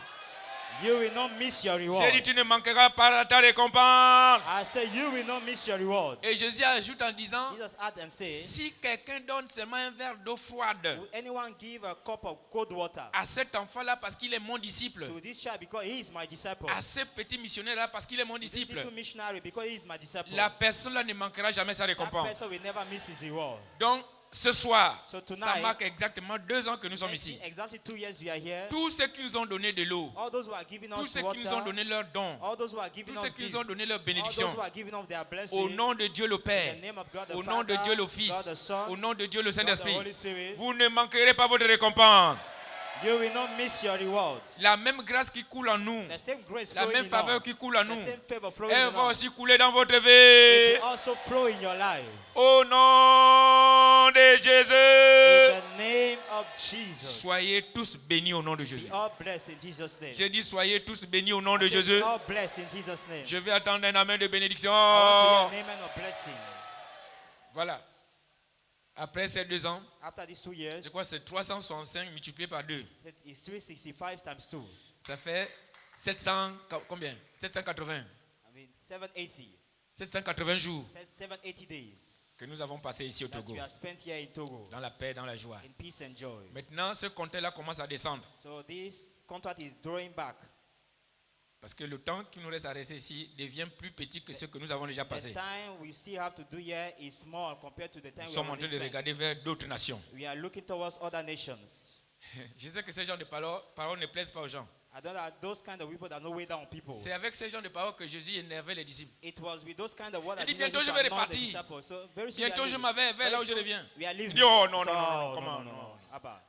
You will not miss your reward. J'ai dit, tu ne manqueras pas ta récompense. I say you will not miss your reward. Et Jésus ajoute en disant, Jesus add and say, si quelqu'un donne seulement un verre d'eau froide will anyone give a cup of cold water à cet enfant-là parce qu'il est mon disciple, to this child because he is my disciple? à ce petit missionnaire-là parce qu'il est mon This disciple, little missionary because he is my disciple. la personne-là ne manquera jamais sa That récompense. person will never miss his reward. Donc, ce soir, So ça tonight, marque exactement 2 ans que nous sommes let's see, ici. exactly 2 years we are here. Tous ceux qui nous ont donné de l'eau, All those who are giving tous us ceux qui nous ont water, donné leurs dons, all those who are giving tous ceux us qui nous gifts, ont donné leurs all bénédictions, those who are giving us their blessing, au nom de Dieu le in Père, the name of God the au nom de Father, Dieu le God Fils, the Son, au nom de Dieu le God the Saint-Esprit, Holy Spirit, vous ne manquerez pas votre récompense. you will not miss your rewards. La même grâce qui coule en nous, The same grace la flowing même in faveur us, qui coule en the nous, same favor flowing elle in va us, aussi couler dans votre it vie. will also flow in your life. Au nom de In Jésus, the name of Jesus. soyez tous bénis au nom de Be Jésus. all blessed in Jesus' name. J'ai dit soyez tous bénis au nom de I say, Jésus. be all blessed in Jesus' name. Je vais attendre un amen de bénédiction. I want to hear an amen of blessing. Voilà. Après ces 2 ans, After these 2 years, je crois que c'est 365 multiplié par 2. it's 365 times 2. Ça fait 700, combien 780. I mean, 780. 780 jours 780 days que nous avons passé ici au that Togo. we are spent here in Togo Dans la paix, dans la joie. in peace and joy. Maintenant, ce compteur-là commence à descendre. So this contract is drawing back. Parce que le temps qui nous reste à rester ici devient plus petit que ce que nous avons déjà The passé. time we still have to do here is small compared to the time Nous we sommes en already train de spent. regarder vers d'autres nations. We are looking towards other nations. Je sais que ces gens de paroles ne plaisent pas aux gens. I don't know, those kind of people that no way down people. C'est avec ces gens de paroles que Jésus énervait les disciples. It was with those kind of words that Il dit, Jesus bientôt used je to vais annoy the repartir. disciples. So very soon we Bientôt are je leaving. m'en vais vers là où je Very soon reviens. we are leaving. Il dit, oh non, So, non, non, non, comment, no. non. Abba.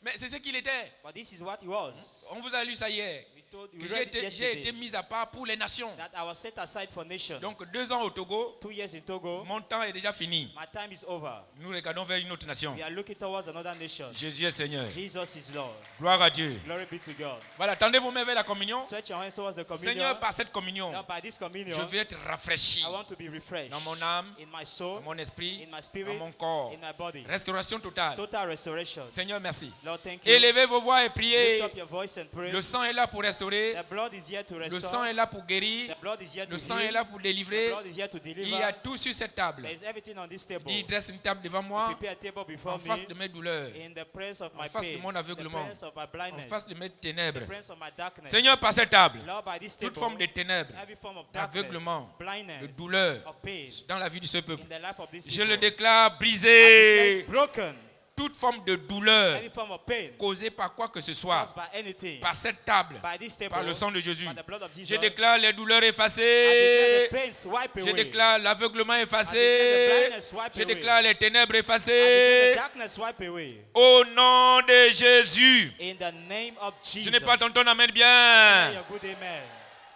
Mais c'est ce qu'il était. But this is what he was. On vous a lu ça hier. We Que read it j'ai yesterday, été mis à part pour les nations. that I was set aside for nations. Donc 2 ans au Togo, 2 years in Togo, mon temps est déjà fini. my time is over. Nous regardons vers une autre nation. We are looking towards another nation. Jésus est Seigneur. Jesus is Lord. Gloire à Dieu. Glory be to God. Voilà, tendez vos mains vers la communion. Stretch your hands towards the communion. Seigneur, par cette communion, Now by this communion, je veux être rafraîchi I want to be refreshed dans mon âme, in my soul, dans mon esprit, in my dans spirit, mon corps. in my body. Restauration totale. Total restoration. Seigneur, merci. Lord, thank you. Élevez vos voix et Lift priez. up your voice and pray. Le sang est là pour restaurer. The blood is here to Le restore. sang est là pour guérir. The blood is here to Le sang heal. est là pour The délivrer. blood is here to Il y deliver. a tout sur cette table. There is everything on this table. Il dresse une table devant moi, Prepare a table before en face me de mes douleurs, in the presence of en my face de pain, mon the aveuglement, presence of my en blindness, face de mes ténèbres. the presence of my darkness. Seigneur, par cette table, Lord, by this toute table, forme de ténèbres, every form of darkness, d'aveuglement, blindness, de douleur of pain dans la vie de ce peuple, in the life of this je people, le déclare I brisé. declare broken. Toute forme de douleur Every form of pain causée par quoi que ce soit, caused by anything, par cette table, by this table, par le sang de Jésus, by the blood of Jesus, je déclare les douleurs I effacées. declare the pains wipe Je away. déclare l'aveuglement I effacé. declare the blindness wipe Je away. déclare les ténèbres I declare the effacées. darkness wipe away. Au nom de Jésus. In the name of Jesus. Je n'ai pas entendu ton amen Hear bien. your good amen.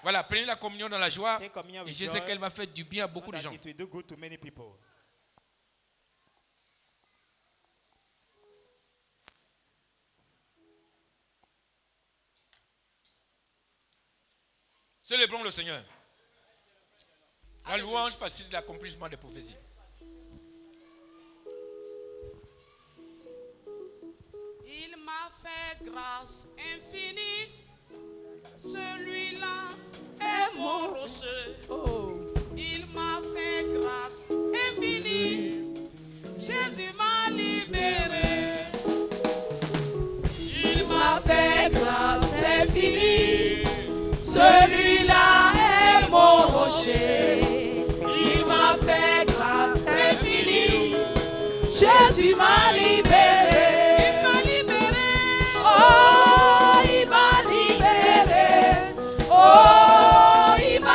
Voilà, prenez la communion dans la joie. Take communion Et with je joy. sais qu'elle va faire du bien à beaucoup Know de that gens. it will do good to many people. Célébrons le Seigneur. La louange facilite l'accomplissement des prophéties. Il m'a fait grâce infinie. Celui-là est mon rocher. Il m'a fait grâce infinie. Jésus m'a libéré. Il m'a fait grâce infinie. Celui-là est mon rocher. Il m'a fait grâce infinie. Jésus m'a libéré. Il m'a libéré. Oh, il m'a libéré. Oh, il m'a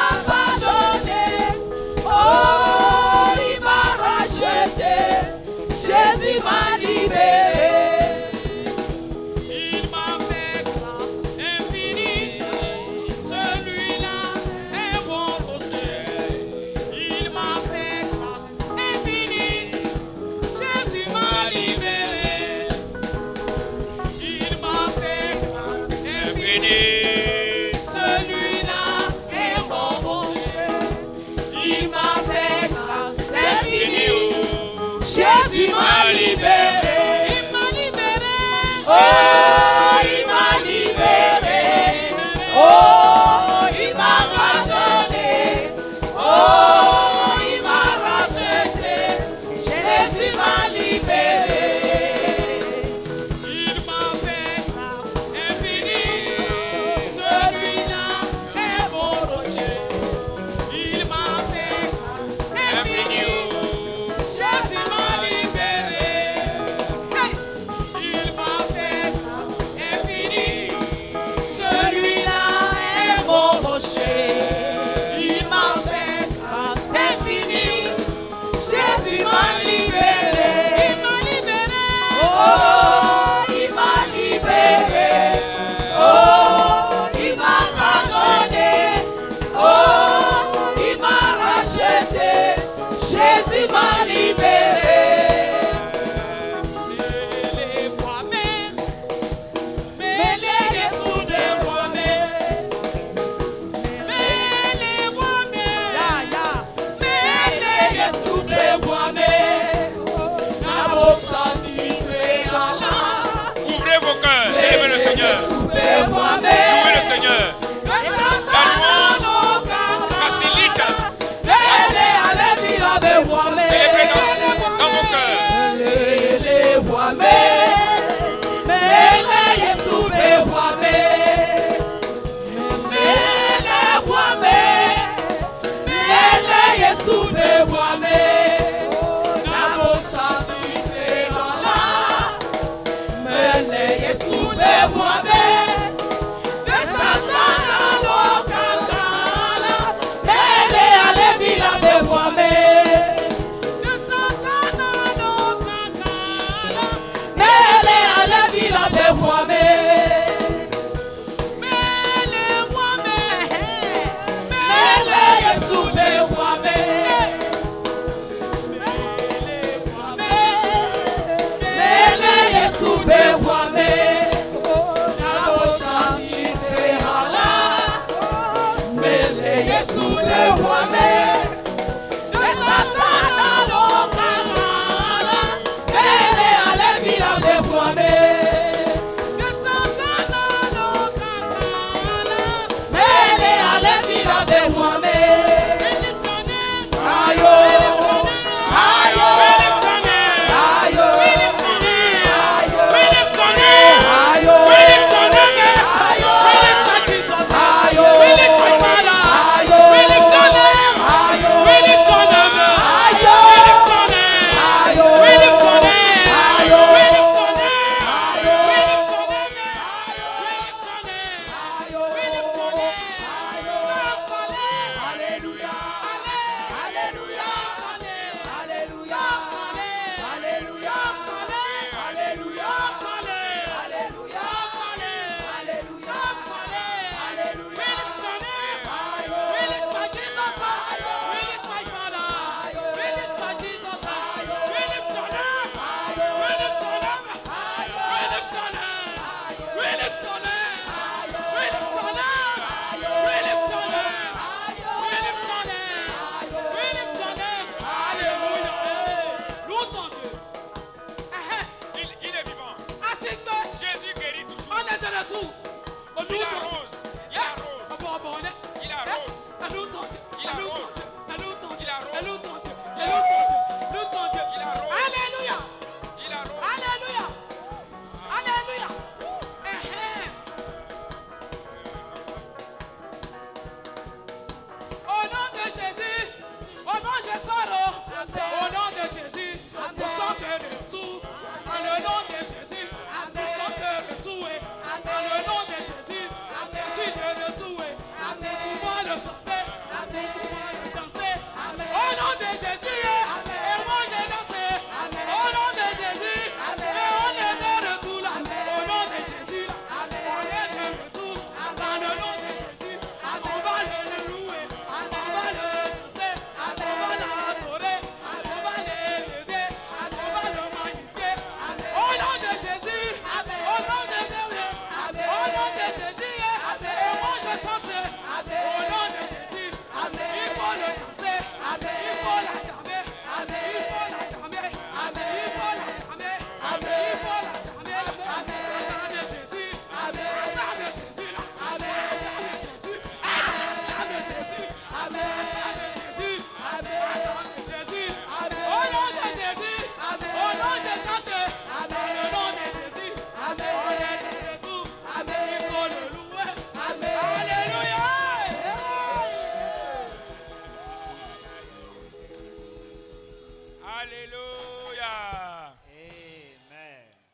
Louez le Seigneur. La louange facilite. Célébrez dans vos cœurs.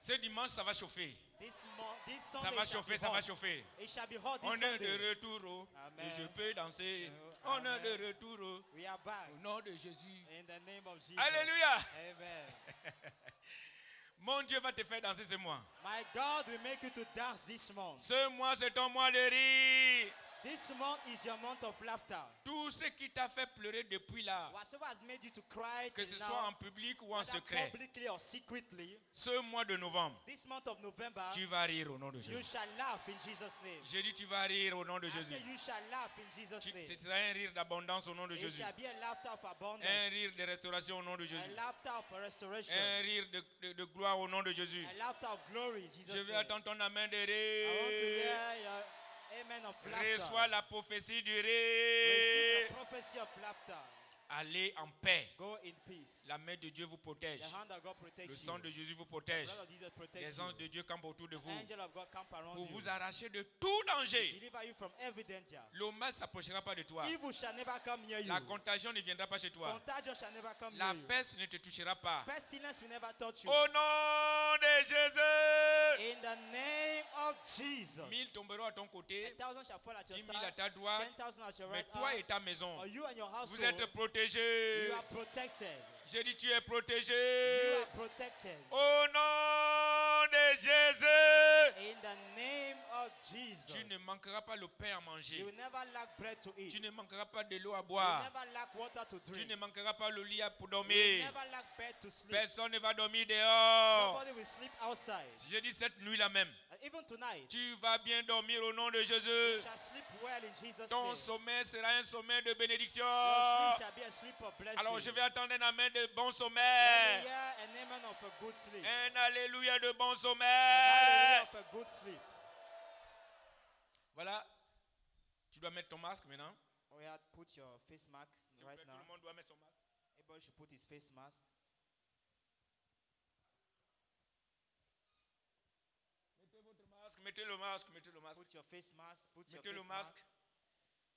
Ce dimanche, ça va chauffer. Ça va chauffer, ça va chauffer. On est de retour. Et je peux danser. On est de retour. Au nom de Jésus. Alléluia. Mon Dieu va te faire danser ce mois. My God will make you to dance this month. Ce mois, c'est ton mois de rire. This month is your month of laughter. Tout ce qui t'a fait pleurer depuis là, Whatever has made you to cry que till ce soit now, en public ou en whether secret, publicly or secretly, ce mois de novembre, this month of November, tu vas rire au nom de you Jésus. shall laugh in Jesus' name. J'ai dit tu vas rire au nom de I Jésus. say you shall laugh in Jesus' name. Ce sera un rire d'abondance au nom de It Jésus. shall be a laughter of abundance, Un rire de restauration au nom de a Jésus. laughter of restoration, Un rire de gloire au nom de Jésus. a laughter of glory in Jesus' Je vais name. attendre ton amen de I want to rire. hear your amen of laughter. Reçois la prophétie du Receive rire. the prophecy of laughter. Allez en paix. Go in peace. La main de Dieu vous protège. The hand of God protects Le you. sang de Jésus vous The protège. blood of Jesus protects Les you. anges de Dieu campent autour de The vous angel of God camp around pour you. vous arracher de tout danger. Deliver you from every danger. Le mal ne s'approchera pas de toi. Evil shall never come near you. La contagion ne viendra pas chez toi. Contagion shall never come La near you. peste ne te touchera pas. Pestilence will never touch you. Au nom de Jésus. In the name of Jesus. 1000 tomberont à ton côté, 10,000 shall fall at your 10 000 à side. ta droite, 10,000 at your mais right toi et hand. ta maison, Or you and your household, vous êtes protégés. you are protected. J'ai dit tu es You protégé. are protected. Au nom de Jésus. In the name of Jesus. Tu ne manqueras pas le pain à You manger. will never lack bread to eat. Tu ne manqueras pas de l'eau à You will boire. never lack water to Tu drink. ne manqueras pas le lit pour You will dormir. never lack bed to sleep. Personne ne va dormir dehors. Nobody will sleep outside. J'ai dit cette nuit-là même, And even tonight, tu vas bien dormir au nom de you Jésus. shall sleep well in Jesus' Ton name. sommeil sera un sommeil de bénédiction. Your sleep shall be a sleep of blessing. Alors je vais attendre un amen de bon Let me sommeil. hear an amen of a good sleep. Un alléluia de bon An sommeil. hallelujah of a good sleep. Voilà. Tu dois mettre ton masque maintenant. We have put your face mask S'il vous right plaît, now. tout le monde doit mettre son masque. Everybody should put his face mask. Mettez votre masque, mettez le masque, mettez le masque. Put your face mask. Put your Mettez le face masque. mask.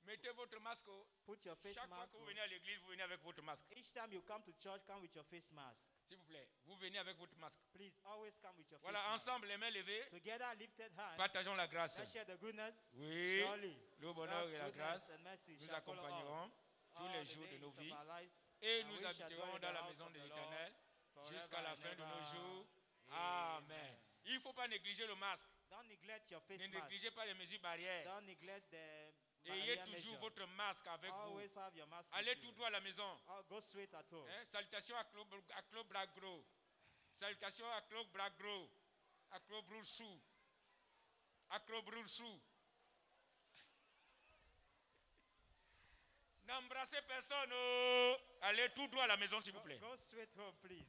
Mettez votre masque. Put your face Chaque fois mask. que vous venez à l'église, vous venez avec votre masque. Each time you come to church, come with your face mask. S'il vous plaît, vous venez avec votre masque. Please always come with your Voilà, face mask. ensemble, les mains levées, Together, lifted hands. partageons la grâce. Let's share the goodness. Oui, Surely, le bonheur God's et la goodness grâce and mercy nous shall follow accompagneront us tous all les the jours de days nos of vies our lives, et and nous we shall dwell habiterons in dans the la house maison of de the Lord l'Éternel forever jusqu'à la and fin de ever. nos jours. Amen. Il ne faut pas négliger le masque. Don't neglect your Ne face mask. négligez pas les mesures barrières. Don't neglect the Ayez barrier toujours measure. votre masque avec vous. Always have your mask Allez with tout you. droit à la maison. Oh, go straight at home. Hein? Salutations à Claude Bragro. Salutations à Claude Bragro. À Claude Broussou. À Claude Broussou. N'embrassez personne. Oh. Allez tout droit à la maison, s'il vous plaît. Go straight home, please.